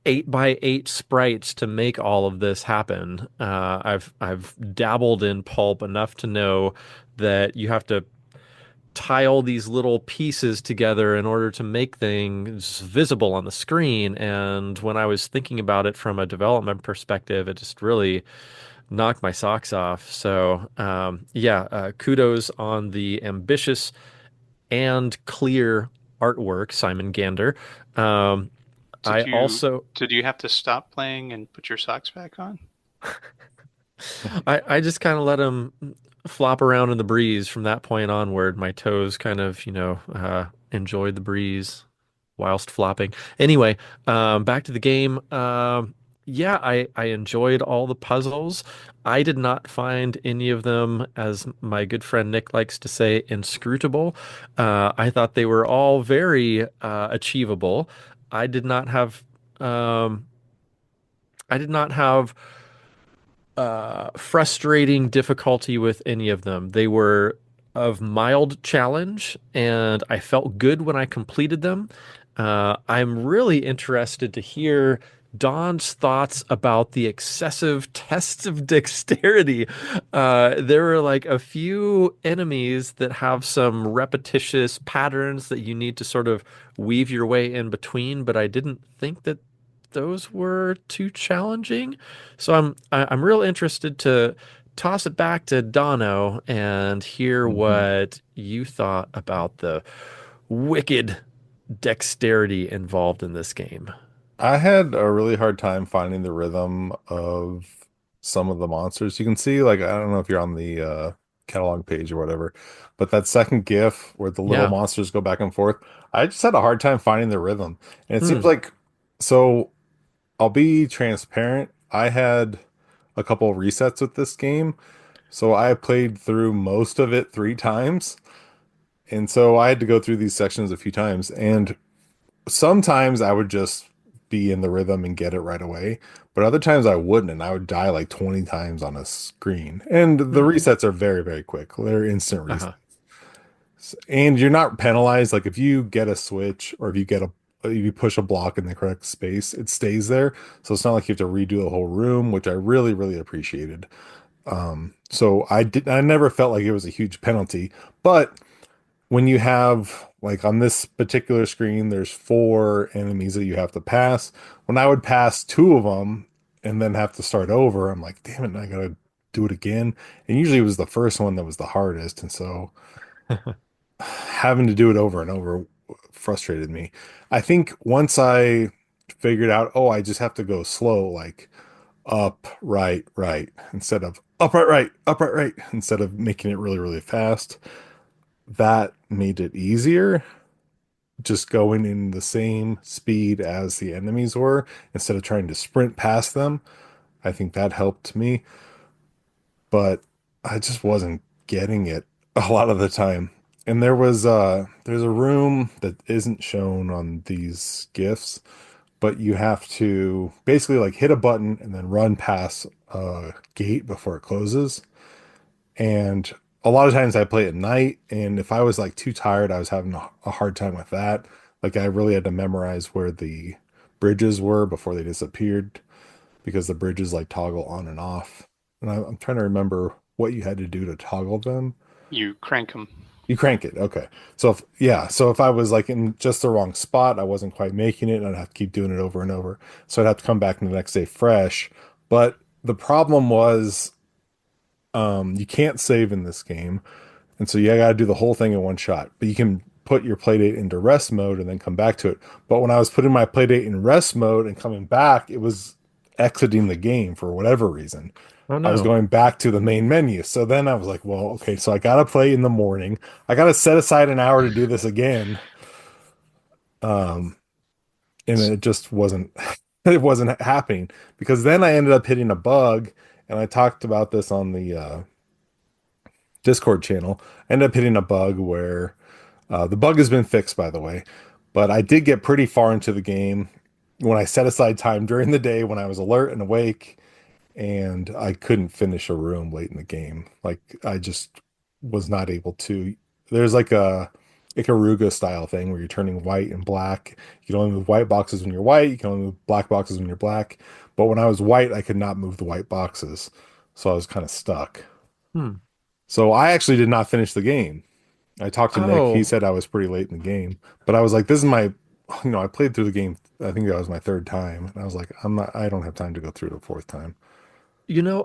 8x8 sprites to make all of this happen. I've dabbled in pulp enough to know that you have to tile these little pieces together in order to make things visible on the screen. And when I was thinking about it from a development perspective, it just really knocked my socks off. So yeah, kudos on the ambitious and clear artwork, Simon Gander. Um, I Did you also did you have to stop playing and put your socks back on? I just kind of let them flop around in the breeze from that point onward. My toes kind of, enjoyed the breeze whilst flopping. Anyway, back to the game. Yeah, I enjoyed all the puzzles. I did not find any of them, as my good friend Nick likes to say, inscrutable. I thought they were all very achievable. I did not have um, I did not have frustrating difficulty with any of them. They were of mild challenge, and I felt good when I completed them. I'm really interested to hear Don's thoughts about the excessive tests of dexterity. There were like a few enemies that have some repetitious patterns that you need to sort of weave your way in between, but I didn't think that those were too challenging. So I'm real interested to toss it back to Dono and hear Mhm. what you thought about the wicked dexterity involved in this game. I had a really hard time finding the rhythm of some of the monsters. You can see, like, I don't know if you're on the catalog page or whatever, but that second GIF where the little Yeah. monsters go back and forth, I just had a hard time finding the rhythm. And it seems Hmm. like, so I'll be transparent. I had a couple resets with this game, so I played through most of it 3 times. And so I had to go through these sections a few times. And sometimes I would just be in the rhythm and get it right away, but other times I wouldn't, and I would die like 20 times on a screen. And the Hmm. resets are very, very quick. They're instant resets. Uh-huh. And you're not penalized. Like if you get a switch or if you push a block in the correct space, it stays there. So it's not like you have to redo the whole room, which I really, really appreciated. So I never felt like it was a huge penalty, but when you have like on this particular screen, there's 4 enemies that you have to pass. When I would pass 2 of them and then have to start over, I'm like, damn it, I gotta do it again. And usually it was the first one that was the hardest, and so having to do it over and over frustrated me. I think once I figured out, oh, I just have to go slow, like up, right, right, instead of up, right, right, instead of making it really, really fast. That made it easier, just going in the same speed as the enemies were instead of trying to sprint past them. I think that helped me, but I just wasn't getting it a lot of the time. And there's a room that isn't shown on these GIFs, but you have to basically like hit a button and then run past a gate before it closes. And a lot of times I play at night, and if I was like too tired, I was having a hard time with that. Like I really had to memorize where the bridges were before they disappeared because the bridges like toggle on and off. And I'm trying to remember what you had to do to toggle them. You crank them. You crank it. Okay. So if, yeah, so if I was like in just the wrong spot, I wasn't quite making it, and I'd have to keep doing it over and over. So I'd have to come back the next day fresh. But the problem was you can't save in this game, and so you gotta do the whole thing in one shot. But you can put your playdate into rest mode and then come back to it. But when I was putting my playdate in rest mode and coming back, it was exiting the game for whatever reason. Oh I was no. going back to the main menu. So then I was like, well, okay, so I gotta play in the morning. I gotta set aside an hour to do this again. Um, and it just wasn't it wasn't happening because then I ended up hitting a bug, and I talked about this on the Discord channel. I ended up hitting a bug where the bug has been fixed, by the way, but I did get pretty far into the game when I set aside time during the day when I was alert and awake, and I couldn't finish a room late in the game. Like I just was not able to. There's like a Ikaruga style thing where you're turning white and black. You can only move white boxes when you're white. You can only move black boxes when you're black. But when I was white, I could not move the white boxes, so I was kind of stuck. Hmm. So I actually did not finish the game. I talked to Nick. He Oh, said I was pretty late in the game, but I was like, this is my, I played through the game. I think that was my third time. And I was like, I don't have time to go through the fourth time.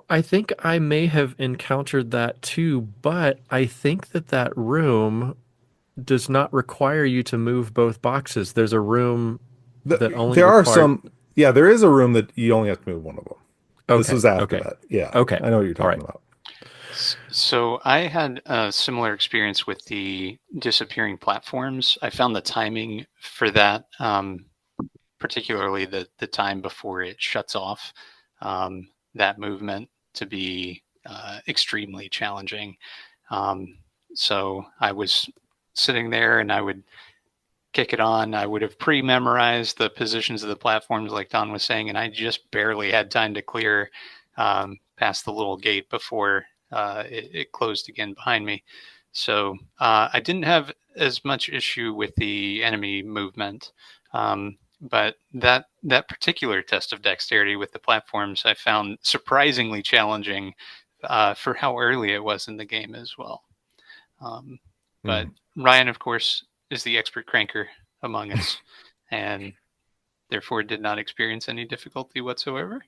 I think I may have encountered that too, but I think that that room does not require you to move both boxes. There's a room that only There are required. some, yeah, there is a room that you only have to move one of them. This Okay, was after okay, that. Yeah, okay. I know what you're All talking right. about. So I had a similar experience with the disappearing platforms. I found the timing for that, particularly the time before it shuts off, that movement to be extremely challenging. Um, so I was sitting there and I would kick it on. I would have pre-memorized the positions of the platforms, like Don was saying, and I just barely had time to clear past the little gate before it closed again behind me. So I didn't have as much issue with the enemy movement, but that particular test of dexterity with the platforms I found surprisingly challenging for how early it was in the game as well. Um, but Hmm. Ryan, of course, is the expert cranker among us, and therefore did not experience any difficulty whatsoever.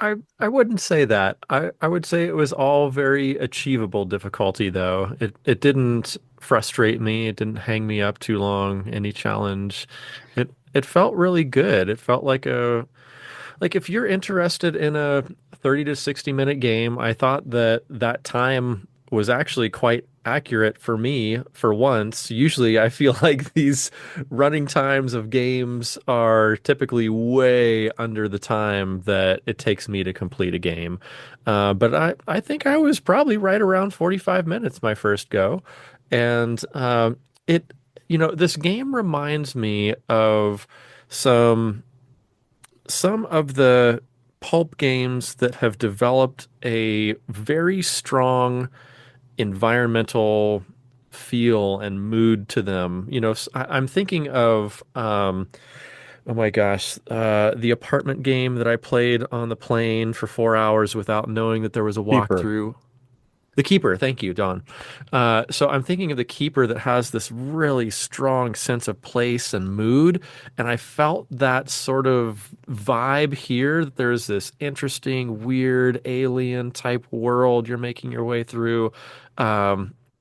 I I wouldn't say that. I would say it was all very achievable difficulty though. It didn't frustrate me. It didn't hang me up too long, any challenge. It felt really good. It felt like a like if you're interested in a 30 to 60 minute game, I thought that that time was actually quite accurate for me for once. Usually I feel like these running times of games are typically way under the time that it takes me to complete a game. But I think I was probably right around 45 minutes my first go. And it, this game reminds me of some some of the pulp games that have developed a very strong environmental feel and mood to them. I'm thinking of oh my gosh, the apartment game that I played on the plane for 4 hours without knowing that there was a Keeper. walkthrough. The Keeper, thank you, Don. So I'm thinking of the Keeper that has this really strong sense of place and mood, and I felt that sort of vibe here. That there's this interesting, weird alien type world you're making your way through.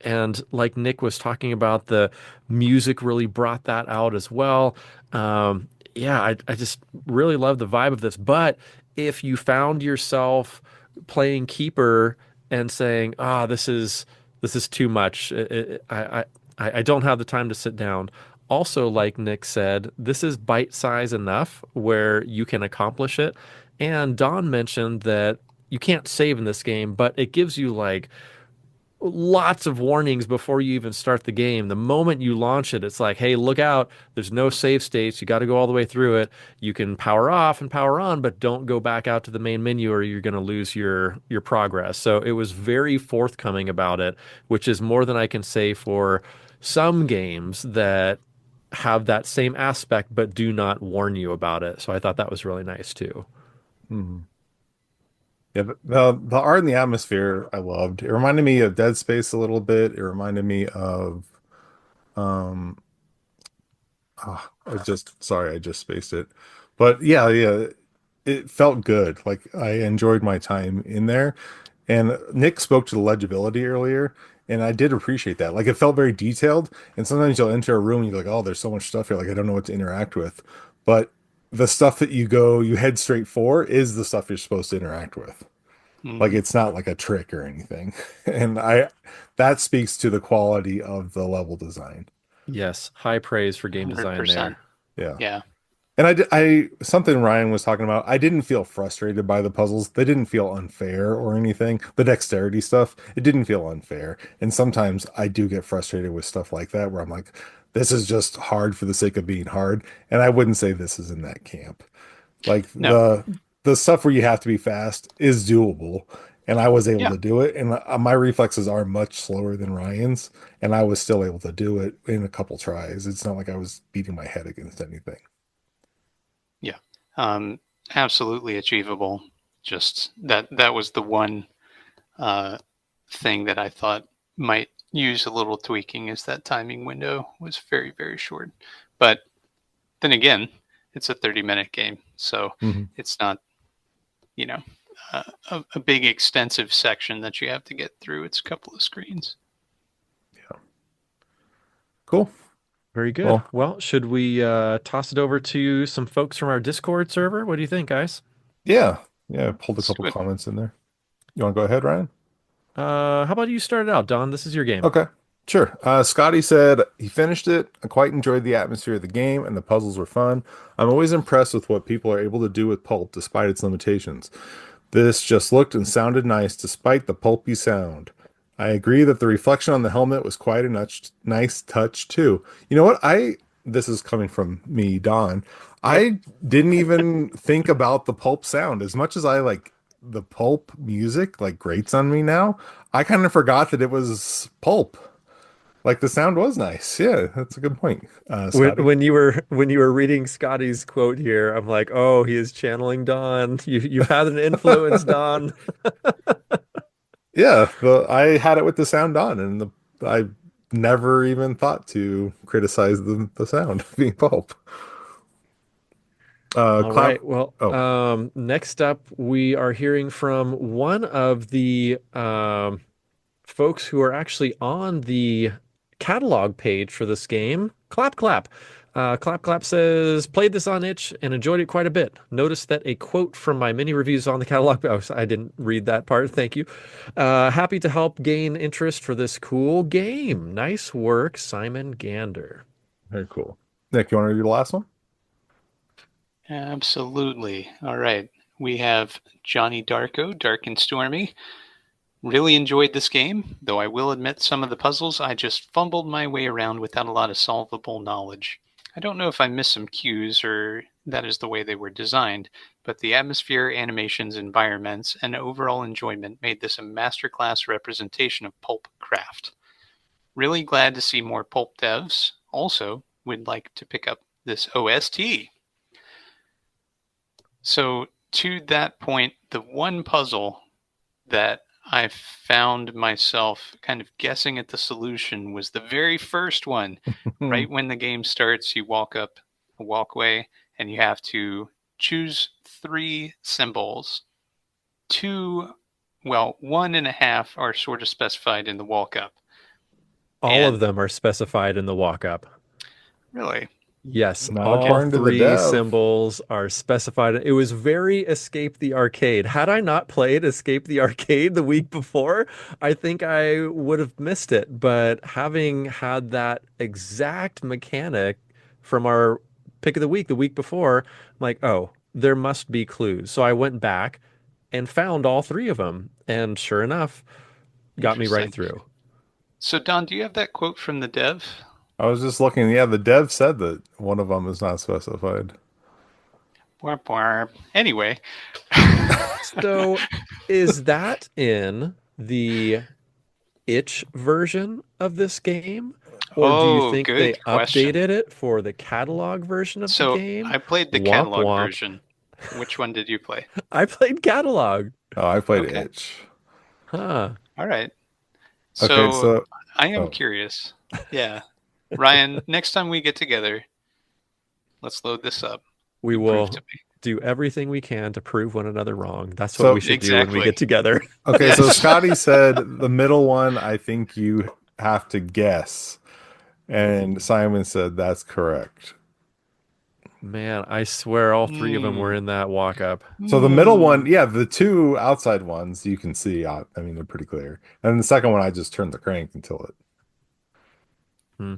And like Nick was talking about, the music really brought that out as well. Yeah, I just really love the vibe of this. But if you found yourself playing Keeper and saying, "Ah, this is too much. I don't have the time to sit down." Also, like Nick said, this is bite size enough where you can accomplish it. And Don mentioned that you can't save in this game, but it gives you like lots of warnings before you even start the game. The moment you launch it, it's like, hey, look out. There's no save states. You got to go all the way through it. You can power off and power on, but don't go back out to the main menu or you're going to lose your progress. So it was very forthcoming about it, which is more than I can say for some games that have that same aspect but do not warn you about it. So I thought that was really nice too. Hmm. Yeah, the art and the atmosphere I loved. It reminded me of Dead Space a little bit. It reminded me of um I just sorry, I just spaced it. But yeah, yeah. it felt good. Like I enjoyed my time in there. And Nick spoke to the legibility earlier, and I did appreciate that. Like it felt very detailed. And sometimes you'll enter a room and you're like, oh, there's so much stuff here. Like I don't know what to interact with. But the stuff that you head straight for is the stuff you're supposed to interact with. Like Mm, it's not like a trick or anything. And that speaks to the quality of the level design. Yes, high praise for game design 100%. there. Yeah. Yeah. And something Ryan was talking about, I didn't feel frustrated by the puzzles. They didn't feel unfair or anything. The dexterity stuff, it didn't feel unfair. And sometimes I do get frustrated with stuff like that where I'm like, this is just hard for the sake of being hard. And I wouldn't say this is in that camp. Like No. the stuff where you have to be fast is doable. And I was able Yeah. to do it. And my reflexes are much slower than Ryan's. And I was still able to do it in a couple tries. It's not like I was beating my head against anything. Yeah. Um, Absolutely achievable. Just that was the one uh, thing that I thought might use a little tweaking is that timing window was very, very short. But then again, it's a 30-minute game, so Mhm. it's not, you know, a big extensive section that you have to get through. It's a couple of screens. Yeah. Cool. Very good. Well, Well, should we toss it over to some folks from our Discord server? What do you think, guys? yeah. Yeah, I pulled a Let's couple do it. comments in there. You want to go ahead, Ryan? How about you start it out, Don? This is your game. Okay. Sure. Scotty said he finished it. I quite enjoyed the atmosphere of the game and the puzzles were fun. I'm always impressed with what people are able to do with Pulp despite its limitations. This just looked and sounded nice despite the pulpy sound. I agree that the reflection on the helmet was quite a nice touch too. You know what? This is coming from me, Don. Yep. I didn't even think about the pulp sound as much as I like the pulp music like grates on me now. I kind of forgot that it was pulp. Like the sound was nice. Yeah, that's a good point, When Scotty. when you were reading Scotty's quote here, I'm like, oh, he is channeling Don. You've had an influence, Don. Yeah, I had it with the sound on, and I never even thought to criticize the sound being pulp. All Clap. right. Well, Oh, next up, we are hearing from one of the folks who are actually on the catalog page for this game. Clap Clap. Clap Clap says, played this on itch and enjoyed it quite a bit. Noticed that a quote from my mini reviews on the catalog. Oh, I didn't read that part. Thank you. Happy to help gain interest for this cool game. Nice work, Simon Gander. very cool. Nick, you want to do the last one? Absolutely. All right. We have Johnny Darko, Dark and Stormy. Really enjoyed this game, though I will admit some of the puzzles I just fumbled my way around without a lot of solvable knowledge. I don't know if I missed some cues or that is the way they were designed, but the atmosphere, animations, environments, and overall enjoyment made this a masterclass representation of pulp craft. Really glad to see more pulp devs. Also, would like to pick up this OST. So, to that point, the one puzzle that I found myself kind of guessing at the solution was the very first one. Hmm. Right when the game starts, you walk up a walkway and you have to choose three symbols. Two, well, one and a half are sort of specified in the walk up. All of And them are specified in the walk-up. really, Yes, Not all okay. according to the three dev. symbols are specified. It was very Escape the Arcade. Had I not played Escape the Arcade the week before, I think I would have missed it. But having had that exact mechanic from our pick of the week before, I'm like, oh, there must be clues. So I went back and found all three of them. And sure enough, got me right Interesting. through. So, Don, do you have that quote from the dev? I was just looking. Yeah, the dev said that one of them is not specified. Bwarp, bwarp. Anyway, So is that in the itch version of this game? Or do you oh, think they good question. updated it for the catalog version of the So, game? I played the Womp catalog womp. version. Which one did you play? I played catalog. Oh, I played Okay. Itch. Huh. All right. Okay, So so I am oh, curious. Yeah. Ryan, next time we get together, let's load this up. We You prove will to me. do everything we can to prove one another wrong. That's what we So should do when we Exactly. get together. okay, so Yes. Scotty said the middle one, I think you have to guess. And Simon said that's correct. Man, I swear all three of them were Hmm. in that walk up. So the middle Hmm. one, yeah, the two outside ones you can see. I mean, they're pretty clear. And the second one, I just turned the crank Hmm. until it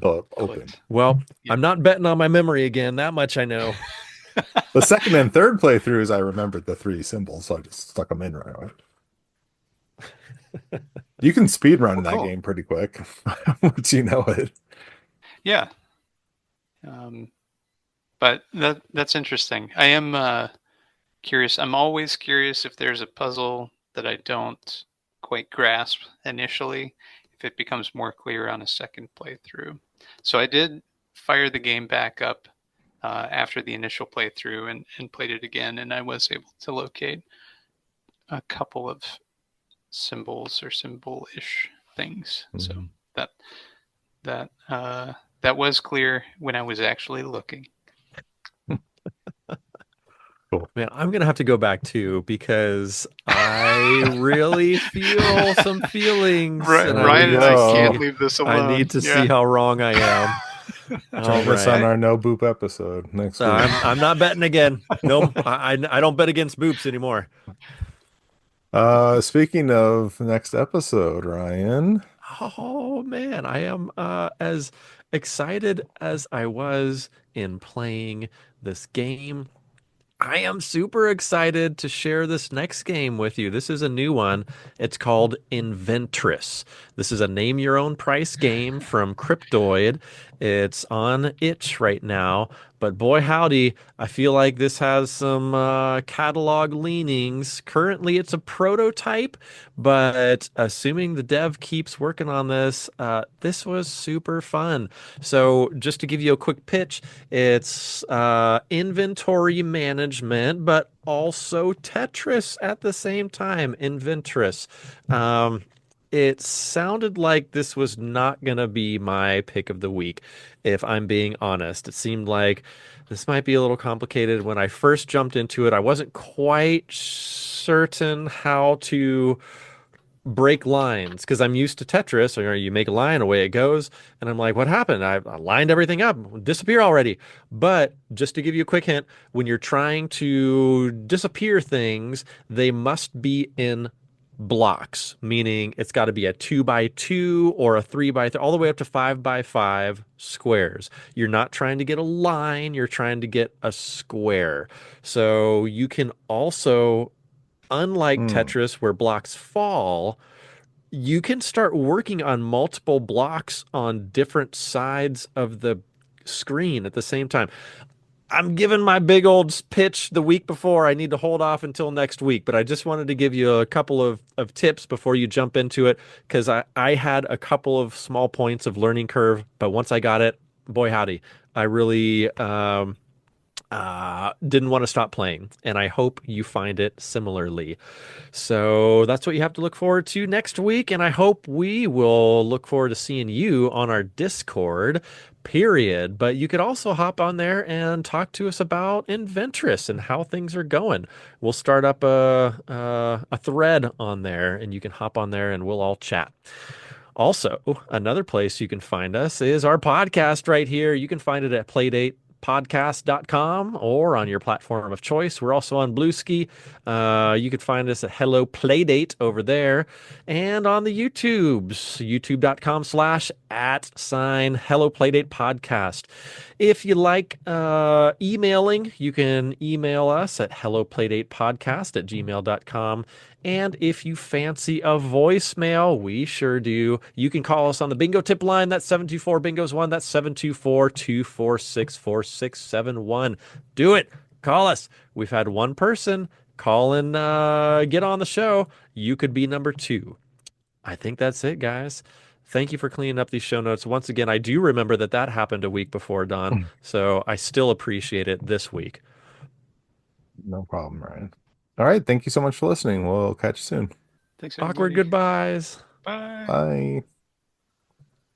opened. Clicked. Well, Yep. I'm not betting on my memory again. That much I know. The second and third playthroughs, I remembered the three symbols, so I just stuck them in right away. You can speed run Oh, in that cool. game pretty quick once you know it. Yeah. Um, but that's interesting. I am curious. I'm always curious if there's a puzzle that I don't quite grasp initially, if it becomes more clear on a second playthrough. So I did fire the game back up after the initial playthrough and played it again, and I was able to locate a couple of symbols or symbol-ish things. So Mhm. that that that was clear when I was actually looking. Cool. Man, I'm gonna have to go back too because I really feel some feelings, and There we Ryan and I can't go. leave this I alone. need to see Yeah. how wrong I am. All Join us on right. our no boop episode next week. I'm not betting again. No, I don't bet against boops anymore. Speaking of next episode, Ryan. Oh man, I am as excited as I was in playing this game. I am super excited to share this next game with you. This is a new one. It's called Inventress. This is a name your own price game from Cryptoid. It's on itch right now, but boy howdy, I feel like this has some catalog leanings. Currently, it's a prototype, but assuming the dev keeps working on this, this was super fun. So, just to give you a quick pitch, it's inventory management, but also Tetris at the same time. Inventress. It sounded like this was not going to be my pick of the week, if I'm being honest. It seemed like this might be a little complicated. When I first jumped into it, I wasn't quite certain how to break lines because I'm used to Tetris, or you make a line, away it goes. And I'm like, what happened? I lined everything up, disappear already. But just to give you a quick hint, when you're trying to disappear things, they must be in blocks, meaning it's got to be a 2 by 2 or a 3 by 3, all the way up to 5 by 5 squares. You're not trying to get a line, you're trying to get a square. So you can also, unlike Hmm. Tetris, where blocks fall, you can start working on multiple blocks on different sides of the screen at the same time. I'm giving my big old pitch the week before. I need to hold off until next week, but I just wanted to give you a couple of tips before you jump into it because I had a couple of small points of learning curve, but once I got it, boy howdy, I really didn't want to stop playing, and I hope you find it similarly. So that's what you have to look forward to next week. And I hope we will look forward to seeing you on our Discord, period. But you could also hop on there and talk to us about Inventress and how things are going. We'll start up a thread on there, and you can hop on there and we'll all chat. Also, another place you can find us is our podcast right here. You can find it at playdatepodcast.com or on your platform of choice. We're also on Bluesky. You can find us at Hello Playdate over there and on the YouTubes, youtube.com/@ Hello Playdate Podcast. If you like emailing, you can email us at helloplaydatepodcast@gmail.com. And if you fancy a voicemail, we sure do. You can call us on the bingo tip line. That's 724 bingos 1. That's 724 246 4671. Do it. Call us. We've had one person call and get on the show. You could be number two. I think that's it, guys. Thank you for cleaning up these show notes. Once again, I do remember that happened a week before, Don. So I still appreciate it this week. No problem, Ryan. All right. Thank you so much for listening. We'll catch you soon. Thanks, Awkward everybody. goodbyes. Bye. Bye.